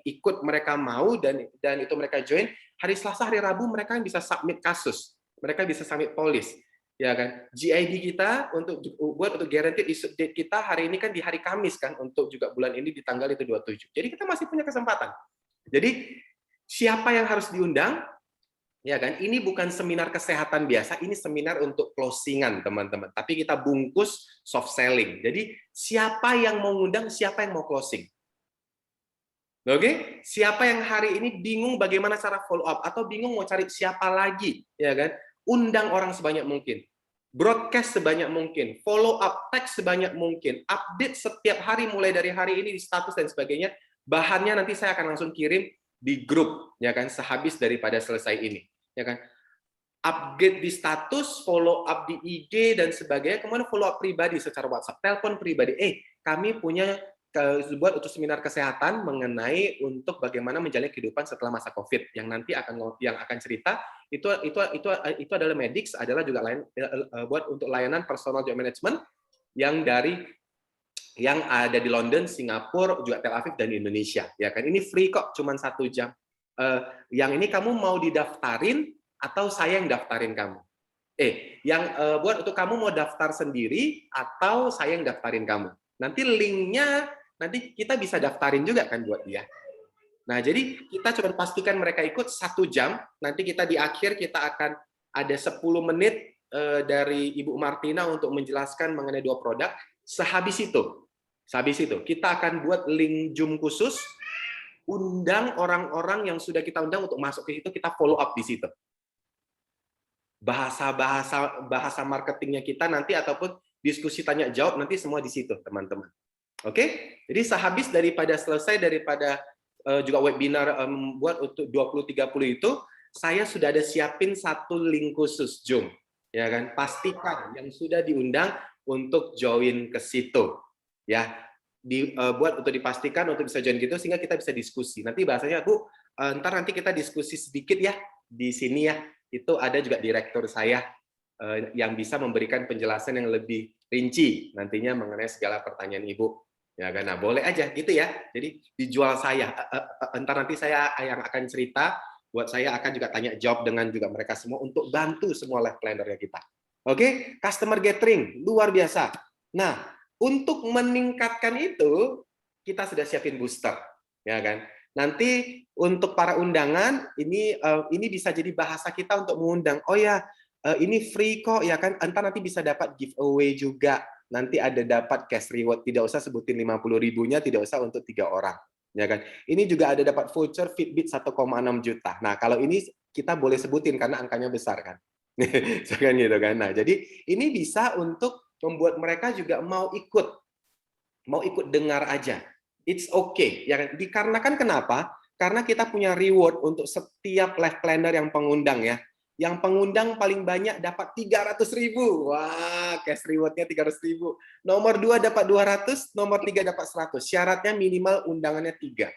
ikut, mereka mau dan itu mereka join, hari Selasa, hari Rabu mereka bisa submit kasus, mereka bisa submit polis, ya kan? GID kita untuk guaranteed issue date kita hari ini kan di hari Kamis kan, untuk juga bulan ini di tanggal itu 27. Jadi kita masih punya kesempatan. Jadi siapa yang harus diundang? Ya kan, ini bukan seminar kesehatan biasa, ini seminar untuk closingan, teman-teman. Tapi kita bungkus soft selling. Jadi siapa yang mau ngundang, siapa yang mau closing. Oke, siapa yang hari ini bingung bagaimana cara follow up atau bingung mau cari siapa lagi, ya kan? Undang orang sebanyak mungkin. Broadcast sebanyak mungkin, follow up text sebanyak mungkin, update setiap hari mulai dari hari ini di status dan sebagainya. Bahannya nanti saya akan langsung kirim di grup, ya kan, sehabis daripada selesai ini, ya kan. Update di status, follow up di IG dan sebagainya, kemudian follow up pribadi secara WhatsApp, telepon pribadi. Kami punya buat untuk seminar kesehatan mengenai untuk bagaimana menjalani kehidupan setelah masa COVID, yang nanti akan cerita itu adalah Medix, adalah juga buat untuk layanan personal job management yang ada di London, Singapura, juga Tel Aviv dan Indonesia, ya kan. Ini free kok, cuma 1 jam. Yang ini kamu mau didaftarin atau saya yang daftarin kamu? Buat untuk kamu mau daftar sendiri atau saya yang daftarin kamu? Nanti linknya nanti kita bisa daftarin juga kan buat dia. Nah, jadi kita coba pastikan mereka ikut 1 jam. Nanti kita di akhir kita akan ada 10 menit dari Ibu Martina untuk menjelaskan mengenai 2 produk. Sehabis itu kita akan buat link Zoom khusus, undang orang-orang yang sudah kita undang untuk masuk ke situ, kita follow up di situ. Bahasa marketingnya kita nanti ataupun diskusi tanya jawab nanti semua di situ, teman-teman. Oke? Jadi sehabis selesai daripada juga webinar buat untuk 20-30 itu, saya sudah ada siapin satu link khusus Zoom, ya kan? Pastikan yang sudah diundang untuk join ke situ, ya. Buat untuk dipastikan untuk bisa join gitu sehingga kita bisa diskusi. Nanti bahasanya Bu, ntar nanti kita diskusi sedikit ya di sini ya. Itu ada juga direktur saya yang bisa memberikan penjelasan yang lebih rinci nantinya mengenai segala pertanyaan Ibu. Ya kan, nah boleh aja gitu ya. Jadi dijual saya. Entar nanti saya yang akan cerita. Buat saya akan juga tanya jawab dengan juga mereka semua untuk bantu semua life planner kita. Oke, customer gathering luar biasa. Nah, untuk meningkatkan itu kita sudah siapin booster, ya kan. Nanti untuk para undangan ini bisa jadi bahasa kita untuk mengundang. Oh ya, ini free kok ya kan. Entar nanti bisa dapat giveaway juga. Nanti ada dapat cash reward. Tidak usah sebutin 50.000-nya, tidak usah untuk 3 orang. Ya kan? Ini juga ada dapat voucher Fitbit 1,6 juta. Nah, kalau ini kita boleh sebutin karena angkanya besar kan. Kan gitu kan. Nah, jadi ini bisa untuk membuat mereka juga mau ikut dengar aja. It's okay. Ya kan? Dikarenakan kenapa? Karena kita punya reward untuk setiap life planner yang pengundang ya. Yang pengundang paling banyak dapat 300.000. Wah, cash reward-nya 300.000. Nomor 2 dapat 200, nomor 3 dapat 100. Syaratnya minimal undangannya 3.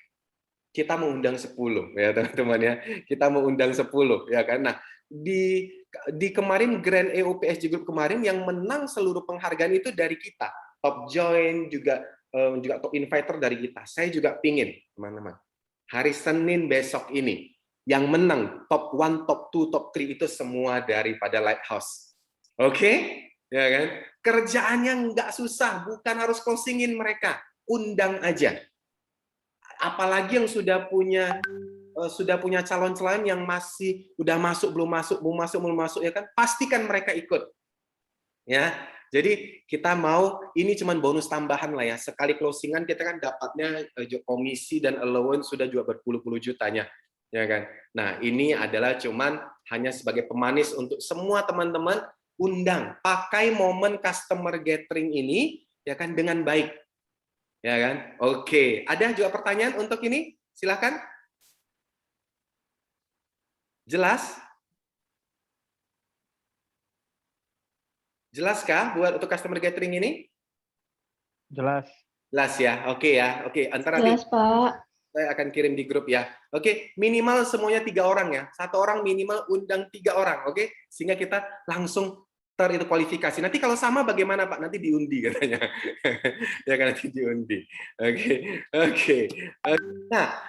Kita mau undang 10 ya teman-teman ya. Kita mau undang 10 ya kan. Nah, di kemarin Grand EOPSG Group kemarin yang menang seluruh penghargaan itu dari kita. Top join juga top inviter dari kita. Saya juga pingin, teman-teman. Hari Senin besok ini yang menang top 1, top 2, top 3 itu semua daripada Lighthouse. Oke? Ya kan? Kerjaannya nggak susah, bukan harus closingin mereka. Undang aja. Apalagi yang sudah punya calon-calon yang masih udah masuk belum masuk ya kan? Pastikan mereka ikut. Ya. Jadi kita mau ini cuman bonus tambahan lah ya. Sekali closingan kita kan dapatnya komisi dan allowance sudah juga berpuluh-puluh jutanya. Ya kan. Nah, ini adalah cuman hanya sebagai pemanis untuk semua teman-teman undang, pakai momen customer gathering ini ya kan dengan baik. Ya kan? Oke, ada juga pertanyaan untuk ini? Silakan. Jelas? Jelaskah buat untuk customer gathering ini? Jelas. Jelas ya. Oke ya. Oke, antara nanti Jelas, Pak. saya akan kirim di grup ya. Oke, minimal semuanya 3 orang ya. 1 orang minimal undang 3 orang, oke? Sehingga kita langsung itu kualifikasi. Nanti kalau sama bagaimana Pak? Nanti diundi katanya. Ya kan nanti diundi. Oke. Nah,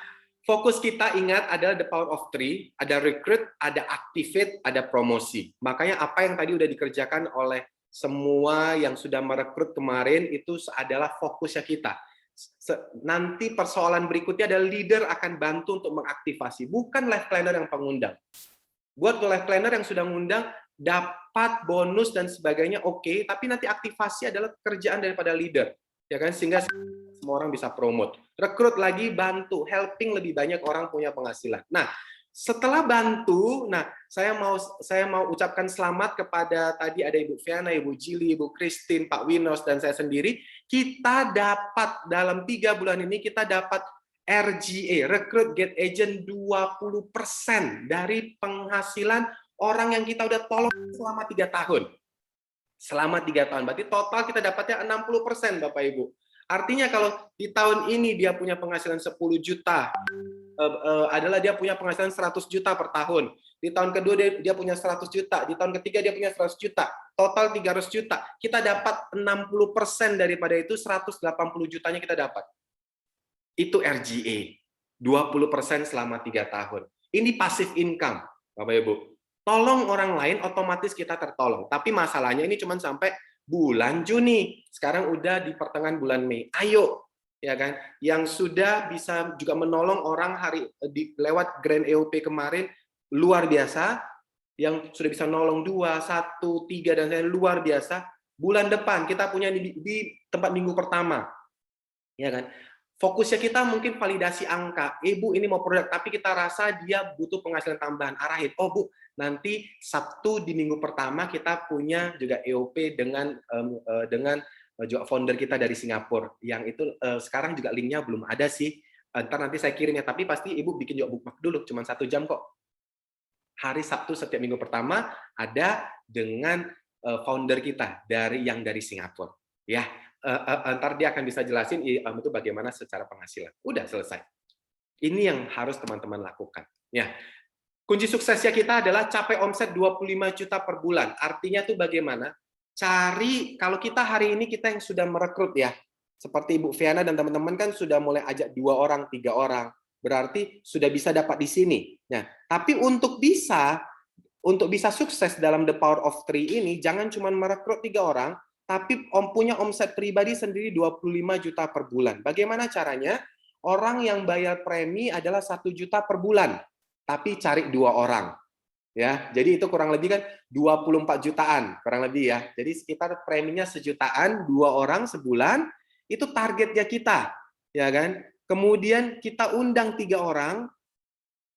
fokus kita ingat adalah the power of 3, ada recruit, ada activate, ada promosi. Makanya apa yang tadi udah dikerjakan oleh semua yang sudah merekrut kemarin itu adalah fokusnya kita. Nanti persoalan berikutnya adalah leader akan bantu untuk mengaktifasi, bukan life planner yang pengundang. Buat life planner yang sudah mengundang dapat bonus dan sebagainya oke, tapi nanti aktivasi adalah kerjaan daripada leader, ya kan, sehingga semua orang bisa promote. Rekrut lagi, bantu, helping lebih banyak orang punya penghasilan. Nah, setelah bantu, nah saya mau ucapkan selamat kepada tadi ada Ibu Fiana, Ibu Jili, Ibu Christine, Pak Winos dan saya sendiri. Kita dapat dalam 3 bulan ini kita dapat RGA, Recruit Get Agent 20% dari penghasilan orang yang kita udah tolong selama 3 tahun. Selama 3 tahun, berarti total kita dapatnya 60% Bapak Ibu. Artinya kalau di tahun ini dia punya penghasilan 10 juta, adalah dia punya penghasilan 100 juta per tahun. Di tahun kedua dia punya 100 juta, di tahun ketiga dia punya 100 juta, total 300 juta. Kita dapat 60% daripada itu, 180 jutanya kita dapat. Itu RGA, 20% selama 3 tahun. Ini passive income, Bapak Ibu. Tolong orang lain, otomatis kita tertolong. Tapi masalahnya ini cuma sampai bulan Juni. Sekarang udah di pertengahan bulan Mei. Ayo, ya kan, yang sudah bisa juga menolong orang lewat Grand EOP kemarin luar biasa, yang sudah bisa nolong 2, 1, 3 dan lain luar biasa. Bulan depan kita punya di tempat minggu pertama, ya kan. Fokusnya kita mungkin validasi angka. Bu, ini mau produk, tapi kita rasa dia butuh penghasilan tambahan. Arahin, oh Bu, nanti Sabtu di minggu pertama kita punya juga EOP dengan juga founder kita dari Singapura. Yang itu sekarang juga linknya belum ada sih. Ntar nanti saya kirim ya, tapi pasti Ibu bikin juga bookmark dulu, cuma 1 jam kok. Hari Sabtu setiap minggu pertama ada dengan founder kita dari Singapura. Ya, ntar dia akan bisa jelasin itu bagaimana secara penghasilan. Udah selesai. Ini yang harus teman-teman lakukan. Ya, kunci suksesnya kita adalah capai omset 25 juta per bulan. Artinya tuh bagaimana? Cari, kalau kita hari ini kita yang sudah merekrut ya, seperti Ibu Viana dan teman-teman kan sudah mulai ajak 2 orang, 3 orang. Berarti sudah bisa dapat di sini. Nah, tapi untuk bisa sukses dalam The Power of Three ini, jangan cuma merekrut 3 orang, tapi punya omset pribadi sendiri 25 juta per bulan. Bagaimana caranya? Orang yang bayar premi adalah 1 juta per bulan, tapi cari 2 orang. Ya, jadi itu kurang lebih kan 24 jutaan, kurang lebih ya. Jadi sekitar preminya 1 jutaan, 2 orang sebulan, itu targetnya kita, ya kan? Kemudian kita undang 3 orang,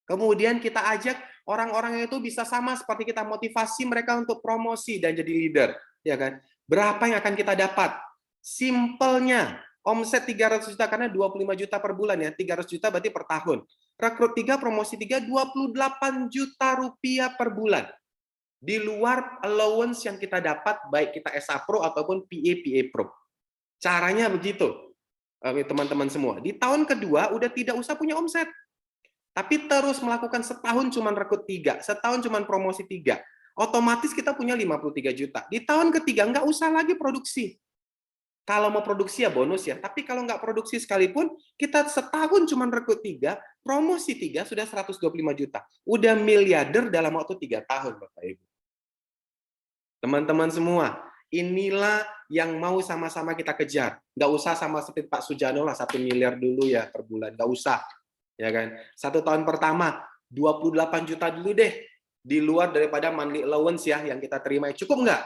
kemudian kita ajak orang-orang itu bisa sama seperti kita motivasi mereka untuk promosi dan jadi leader, ya kan? Berapa yang akan kita dapat? Simpelnya, omset 300 juta karena 25 juta per bulan ya, 300 juta berarti per tahun. Rekrut 3, promosi 3, 28 juta rupiah per bulan. Di luar allowance yang kita dapat, baik kita SA Pro ataupun PA Pro. Caranya begitu. Teman-teman semua. Di tahun kedua udah tidak usah punya omset. Tapi terus melakukan setahun cuman rekrut 3, setahun cuman promosi 3. Otomatis kita punya 53 juta. Di tahun ketiga nggak usah lagi produksi. Kalau mau produksi ya bonus ya, tapi kalau nggak produksi sekalipun, kita setahun cuman rekrut 3, promosi 3 sudah 125 juta. Udah miliarder dalam waktu 3 tahun, Bapak Ibu. Teman-teman semua, inilah yang mau sama-sama kita kejar. Nggak usah sama seperti Pak Sujano lah 1 miliar dulu ya per bulan, nggak usah, ya kan? 1 tahun pertama 28 juta dulu deh, di luar daripada monthly allowance ya yang kita terima. Cukup nggak?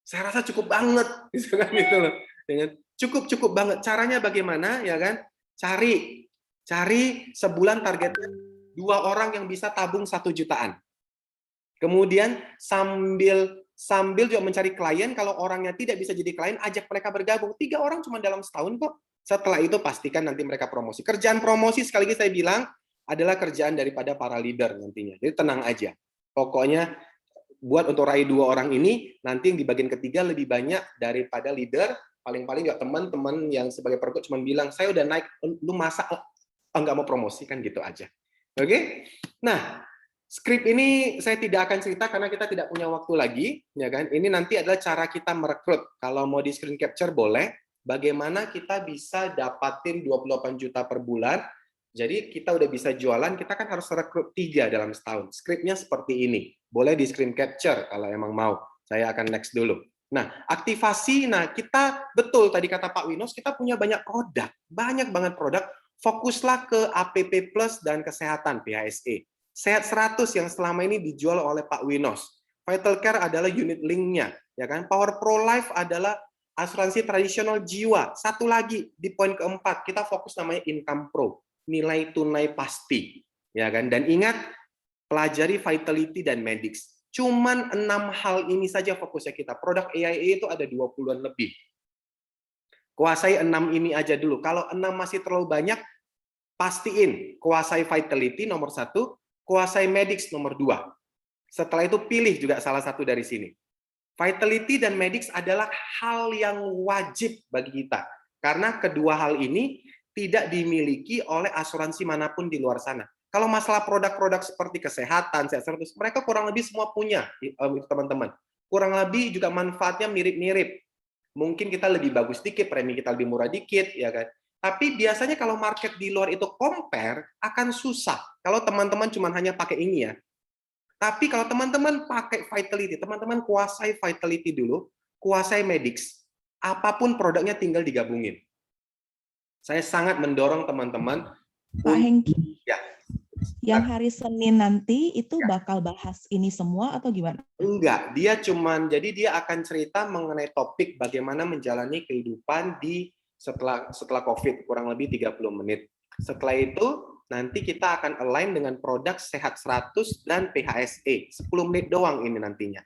Saya rasa cukup banget, gitu kan itu loh. Cukup banget. Caranya bagaimana, ya kan? Cari sebulan targetnya 2 orang yang bisa tabung 1 jutaan. Kemudian sambil juga mencari klien, kalau orangnya tidak bisa jadi klien, ajak mereka bergabung. 3 orang cuma dalam setahun kok. Setelah itu pastikan nanti mereka promosi. Kerjaan promosi, sekali lagi saya bilang, adalah kerjaan daripada para leader nantinya. Jadi tenang aja. Pokoknya buat untuk raih 2 orang ini, nanti yang di bagian ketiga lebih banyak daripada leader. Paling-paling nggak teman-teman yang sebagai perekrut cuma bilang, saya udah naik, lu masa nggak mau promosi, kan gitu aja. Oke? Nah, skrip ini saya tidak akan cerita karena kita tidak punya waktu lagi, ya kan? Ini nanti adalah cara kita merekrut. Kalau mau di screen capture boleh. Bagaimana kita bisa dapatin 28 juta per bulan. Jadi kita udah bisa jualan, kita kan harus rekrut 3 dalam setahun. Skripnya seperti ini. Boleh di screen capture kalau emang mau. Saya akan next dulu. Nah, aktivasi, kita betul tadi kata Pak Winos, kita punya banyak produk. Banyak banget produk. Fokuslah ke APP Plus dan kesehatan, PHSE. Sehat 100 yang selama ini dijual oleh Pak Winos. Vital Care adalah unit link-nya, ya kan? Power Pro Life adalah asuransi tradisional jiwa. Satu lagi di poin keempat, kita fokus namanya Income Pro, nilai tunai pasti, ya kan? Dan ingat, pelajari Vitality dan Medix. Cuman 6 hal ini saja fokusnya kita. Produk AIA itu ada 20-an lebih. Kuasai 6 ini aja dulu. Kalau 6 masih terlalu banyak, pastiin kuasai Vitality nomor 1, kuasai Medix nomor 2. Setelah itu pilih juga salah satu dari sini. Vitality dan Medix adalah hal yang wajib bagi kita. Karena kedua hal ini tidak dimiliki oleh asuransi manapun di luar sana. Kalau masalah produk-produk seperti kesehatan, mereka kurang lebih semua punya, teman-teman. Kurang lebih juga manfaatnya mirip-mirip. Mungkin kita lebih bagus dikit, premi kita lebih murah dikit, ya kan? Tapi biasanya kalau market di luar itu compare, akan susah. Kalau teman-teman cuma hanya pakai ini ya. Tapi kalau teman-teman pakai Vitality, teman-teman kuasai Vitality dulu, kuasai Medix. Apapun produknya tinggal digabungin. Saya sangat mendorong teman-teman. Pak Hengki, ya. Yang hari Senin nanti itu bakal bahas ini semua atau gimana? Enggak, jadi dia akan cerita mengenai topik bagaimana menjalani kehidupan di setelah COVID, kurang lebih 30 menit. Setelah itu nanti kita akan align dengan produk Sehat 100 dan PHSE. 10 menit doang ini nantinya.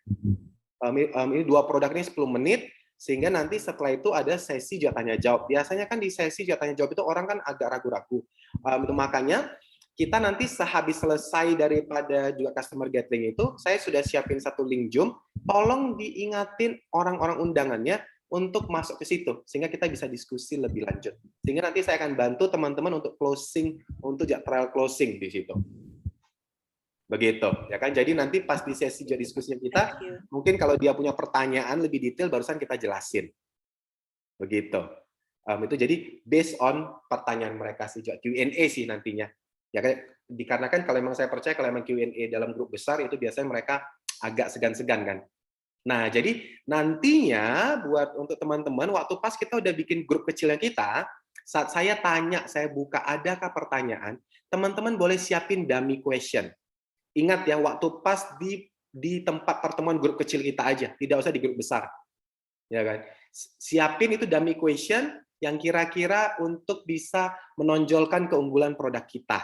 Ini 2 produk ini 10 menit, sehingga nanti setelah itu ada sesi jawab tanya jawab. Biasanya kan di sesi jawab tanya jawab itu orang kan agak ragu-ragu. Makanya kita nanti sehabis selesai daripada juga customer gathering itu, saya sudah siapin satu link Zoom, tolong diingatin orang-orang undangannya untuk masuk ke situ, sehingga kita bisa diskusi lebih lanjut. Sehingga nanti saya akan bantu teman-teman untuk closing, untuk trial closing di situ. Begitu, ya kan? Jadi nanti pas di sesi diskusinya kita, mungkin kalau dia punya pertanyaan lebih detail, barusan kita jelasin. Begitu. Itu jadi based on pertanyaan mereka sih, Q&A sih nantinya. Ya kan, dikarenakan kalau memang saya percaya kalau memang Q&A dalam grup besar itu biasanya mereka agak segan-segan kan. Nah, jadi nantinya buat untuk teman-teman waktu pas kita udah bikin grup kecilnya kita, saat saya tanya, saya buka adakah pertanyaan, teman-teman boleh siapin dummy question. Ingat ya, waktu pas di tempat pertemuan grup kecil kita aja, tidak usah di grup besar. Ya kan? Siapin itu dummy question yang kira-kira untuk bisa menonjolkan keunggulan produk kita.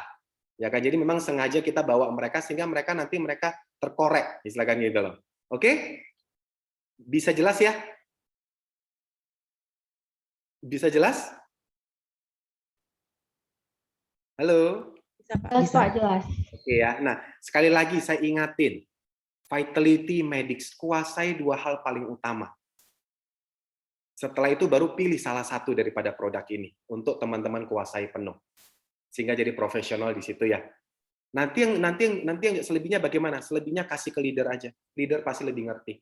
Ya kan, jadi memang sengaja kita bawa mereka sehingga mereka nanti terkorek, istilahnya gitu loh. Oke? Bisa jelas ya? Bisa jelas? Halo? Jelas, Pak, jelas. Oke ya. Nah, sekali lagi saya ingatin, Vitality Medix kuasai 2 hal paling utama. Setelah itu baru pilih salah satu daripada produk ini untuk teman-teman kuasai penuh. Sehingga jadi profesional di situ ya. Nanti yang selebihnya bagaimana? Selebihnya kasih ke leader aja. Leader pasti lebih ngerti.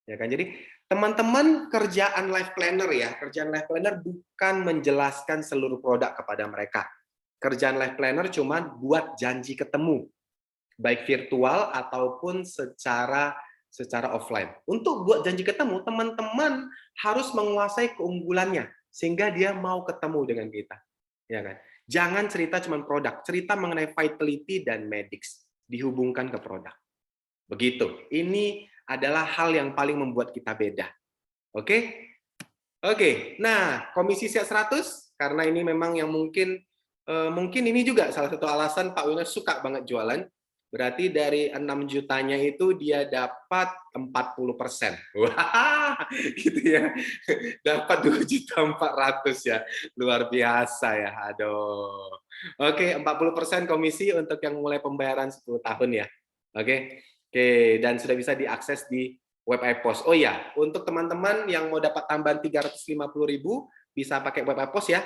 Ya kan? Jadi teman-teman kerjaan life planner ya, kerjaan life planner bukan menjelaskan seluruh produk kepada mereka. Kerjaan life planner cuma buat janji ketemu, baik virtual ataupun secara offline. Untuk buat janji ketemu, teman-teman harus menguasai keunggulannya sehingga dia mau ketemu dengan kita. Ya kan? Jangan cerita cuma produk, cerita mengenai Vitality dan Medix, dihubungkan ke produk. Begitu. Ini adalah hal yang paling membuat kita beda. Oke? Oke. Nah, komisi siap 100 karena ini memang yang mungkin ini juga salah satu alasan Pak Wino suka banget jualan. Berarti dari 6 jutanya itu dia dapat 40%. Wah, gitu ya. Dapat 2.400.000 ya. Luar biasa ya. Aduh. Oke, 40% komisi untuk yang mulai pembayaran 10 tahun ya. Oke. Oke, dan sudah bisa diakses di web iPos. Oh ya, untuk teman-teman yang mau dapat tambahan 350.000 bisa pakai web iPos ya.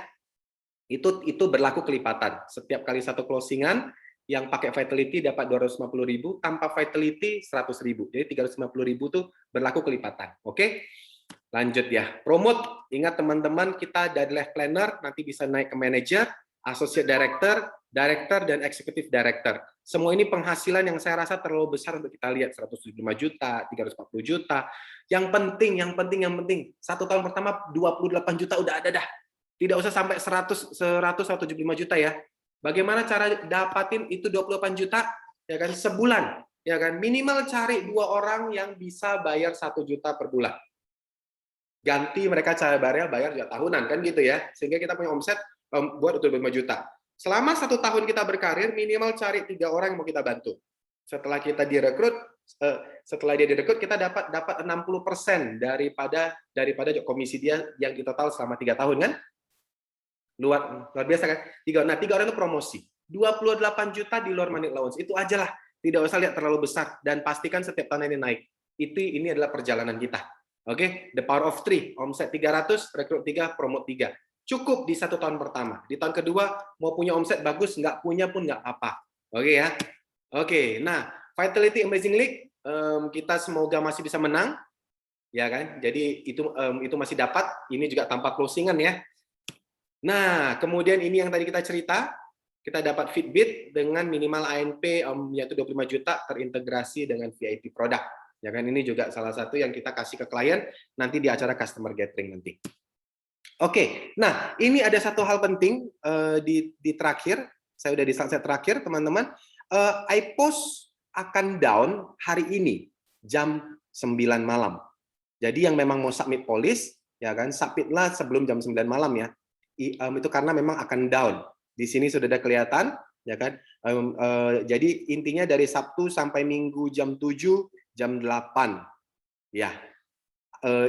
Itu berlaku kelipatan. Setiap kali satu closingan yang pakai Vitality dapat 250.000, tanpa Vitality 100.000. Jadi 350.000 itu berlaku kelipatan. Oke? Lanjut ya. Promote, ingat teman-teman kita dari life planner nanti bisa naik ke manager, associate director, director dan executive director. Semua ini penghasilan yang saya rasa terlalu besar untuk kita lihat, 175 juta, 340 juta. Yang penting 1 tahun pertama 28 juta udah ada dah. Tidak usah sampai 175 juta ya. Bagaimana cara dapatin itu 28 juta? Ya kan, sebulan. Ya kan, minimal cari 2 orang yang bisa bayar 1 juta per bulan. Ganti mereka cara bayar juga tahunan kan gitu ya. Sehingga kita punya omset buat 25 juta. Selama 1 tahun kita berkarir, minimal cari 3 orang yang mau kita bantu. Setelah kita direkrut, kita dapat 60% daripada komisi dia yang di total selama 3 tahun kan? Luar biasa kan? 3 orang itu promosi. 28 juta di luar money allowance. Itu aja lah. Tidak usah lihat terlalu besar dan pastikan setiap tahun ini naik. Ini adalah perjalanan kita. Oke, the power of 3. Omset 300, rekrut 3, promote 3. Cukup di 1 tahun pertama. Di tahun kedua mau punya omset bagus, nggak punya pun nggak apa-apa. Oke ya. Oke, nah Vitality Amazing League kita semoga masih bisa menang, ya kan? Jadi itu masih dapat. Ini juga tanpa closingan ya. Nah, kemudian ini yang tadi kita cerita, kita dapat Fitbit dengan minimal ANP yaitu 25 juta terintegrasi dengan VIP produk. Ya kan, ini juga salah satu yang kita kasih ke klien nanti di acara customer gathering nanti. Oke, nah ini ada satu hal penting di terakhir, saya udah di slide terakhir teman-teman. iPos akan down hari ini jam 9 malam. Jadi yang memang mau submit polis, ya kan, submitlah sebelum jam 9 malam ya. Itu karena memang akan down. Di sini sudah ada kelihatan, ya kan. Jadi intinya dari Sabtu sampai Minggu jam 7, jam 8. Ya.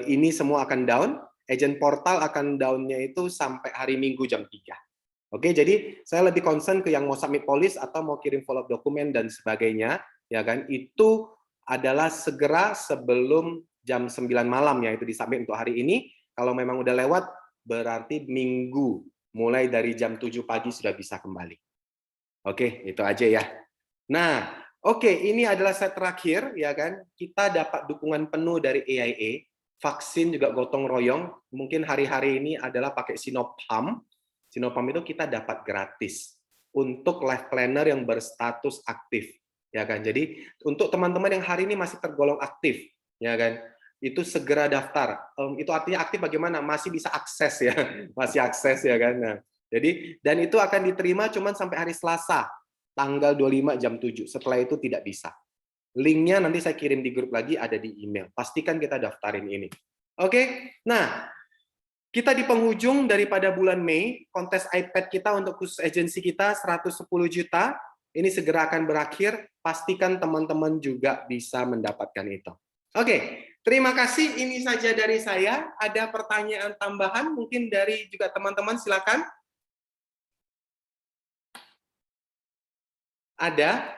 Ini semua akan down. Agent portal akan down-nya itu sampai hari Minggu jam 3. Oke, jadi saya lebih concern ke yang mau submit polis atau mau kirim follow up dokumen dan sebagainya, ya kan? Itu adalah segera sebelum jam 9 malam ya, itu disubmit untuk hari ini. Kalau memang udah lewat, berarti minggu mulai dari jam 7 pagi sudah bisa kembali. Oke, itu aja ya. Nah, oke, ini adalah set terakhir, ya kan? Kita dapat dukungan penuh dari AIA, vaksin juga gotong royong. Mungkin hari-hari ini adalah pakai Sinopharm. Sinopharm itu kita dapat gratis untuk life planner yang berstatus aktif, ya kan? Jadi untuk teman-teman yang hari ini masih tergolong aktif, ya kan? Itu segera daftar. Itu artinya aktif bagaimana? Masih bisa akses ya, masih akses ya kan? Nah, jadi dan itu akan diterima cuma sampai hari Selasa, tanggal 25 jam 7. Setelah itu tidak bisa. Linknya nanti saya kirim di grup lagi, ada di email. Pastikan kita daftarin ini. Oke, nah kita di penghujung daripada bulan Mei, kontes iPad kita untuk khusus agensi kita 110 juta, ini segera akan berakhir, pastikan teman-teman juga bisa mendapatkan itu. Oke, terima kasih, ini saja dari saya. Ada pertanyaan tambahan mungkin dari juga teman-teman, silakan. Ada?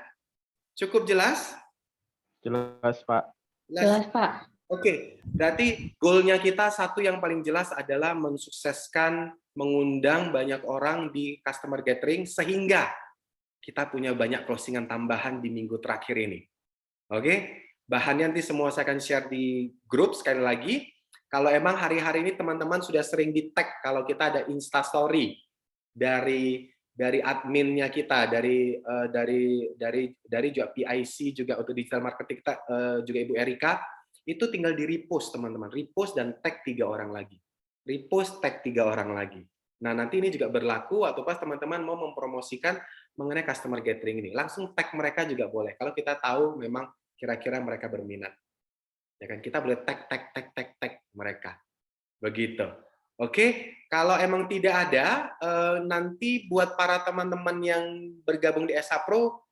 Cukup jelas? Jelas, Pak. Jelas, Pak. Oke, berarti goalnya kita satu yang paling jelas adalah mensukseskan, mengundang banyak orang di customer gathering sehingga kita punya banyak closingan tambahan di minggu terakhir ini. Oke, bahannya nanti semua saya akan share di grup sekali lagi. Kalau emang hari-hari ini teman-teman sudah sering di tag kalau kita ada Instastory dari adminnya kita, dari juga PIC juga untuk digital marketing kita, juga Ibu Erika. Itu tinggal di repost teman-teman, repost dan tag 3 orang lagi, repost tag 3 orang lagi. Nah nanti ini juga berlaku atau pas teman-teman mau mempromosikan mengenai customer gathering ini, langsung tag mereka juga boleh. Kalau kita tahu memang kira-kira mereka berminat, ya kan kita boleh tag mereka, begitu. Oke, kalau emang tidak ada, nanti buat para teman-teman yang bergabung di SA Pro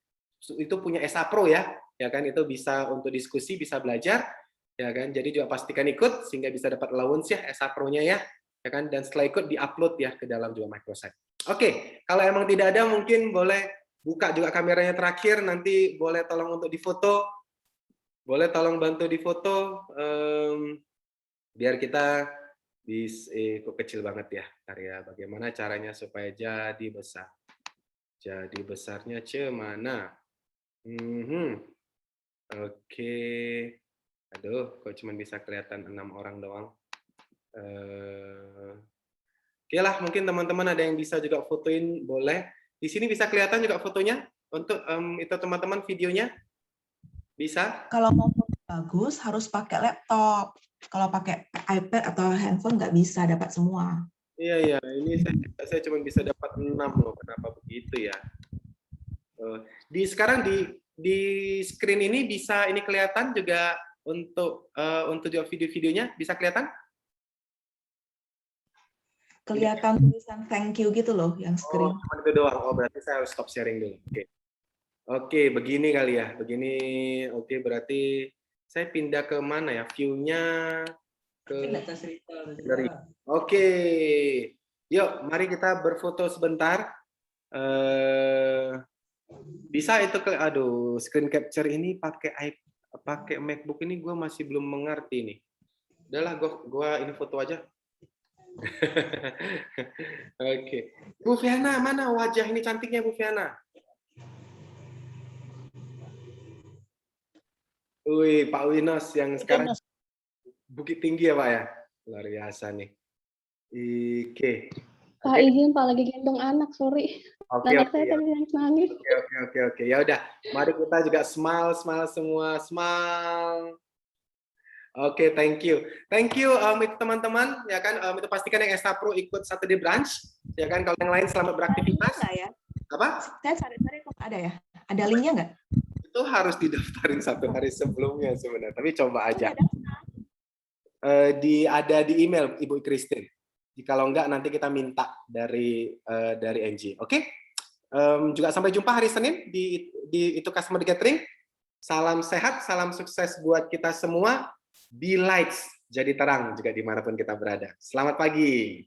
itu punya SA Pro ya kan itu bisa untuk diskusi, bisa belajar. Ya kan, jadi juga pastikan ikut sehingga bisa dapat allowance ya SA Pro-nya ya kan, dan setelah ikut diupload ya ke dalam juga Microsoft. Oke, kalau emang tidak ada mungkin boleh buka juga kameranya terakhir, nanti boleh tolong untuk difoto, boleh tolong bantu difoto, biar kita bisa kok kecil banget ya karya bagaimana caranya supaya jadi besar. Jadi besarnya cemana? Oke. Aduh, kok cuma bisa kelihatan 6 orang doang. Oke lah, mungkin teman-teman ada yang bisa juga fotoin, boleh. Di sini bisa kelihatan juga fotonya untuk itu teman-teman videonya bisa. Kalau mau foto bagus harus pakai laptop. Kalau pakai iPad atau handphone nggak bisa dapat semua. Iya, ini saya cuma bisa dapat 6 loh. Kenapa begitu ya? Sekarang di screen ini bisa ini kelihatan juga untuk juga video-videonya bisa kelihatan? Kelihatan tulisan thank you gitu loh yang screen. Oh, cuma itu doang. Oh, berarti saya harus stop sharing dulu. Oke, begini kali ya. Begini. Oke, berarti saya pindah ke mana ya? View-nya ke Oke. Yuk, mari kita berfoto sebentar. Bisa itu aduh, screen capture ini pakai MacBook ini gue masih belum mengerti nih. Udahlah, gue ini foto aja. Oke. Bu Fiana, mana wajah ini cantiknya Bu Fiana? Wih, Pak Winos yang sekarang Bukit Tinggi ya Pak ya? Luar biasa nih. Oke. Pak izin, Pak lagi gendong anak, sorry. Anak saya tadi nangis. Oke. Ya udah, mari kita juga smile semua, smile. Oke, thank you. Thank you itu teman-teman, ya kan, itu pastikan yang SA Pro ikut Saturday Brunch, ya kan, kalau yang lain selamat beraktivitas. Ya? Apa? Saya cari-cari kok ada ya? Ada linknya nggak? Itu harus didaftarin 1 hari sebelumnya sebenarnya, tapi coba aja. Ada di email Ibu Christine. Kalau enggak nanti kita minta dari NG. Oke? Juga sampai jumpa hari Senin di itu Customer Gathering. Salam sehat, salam sukses buat kita semua. Be lights, jadi terang juga dimanapun kita berada. Selamat pagi.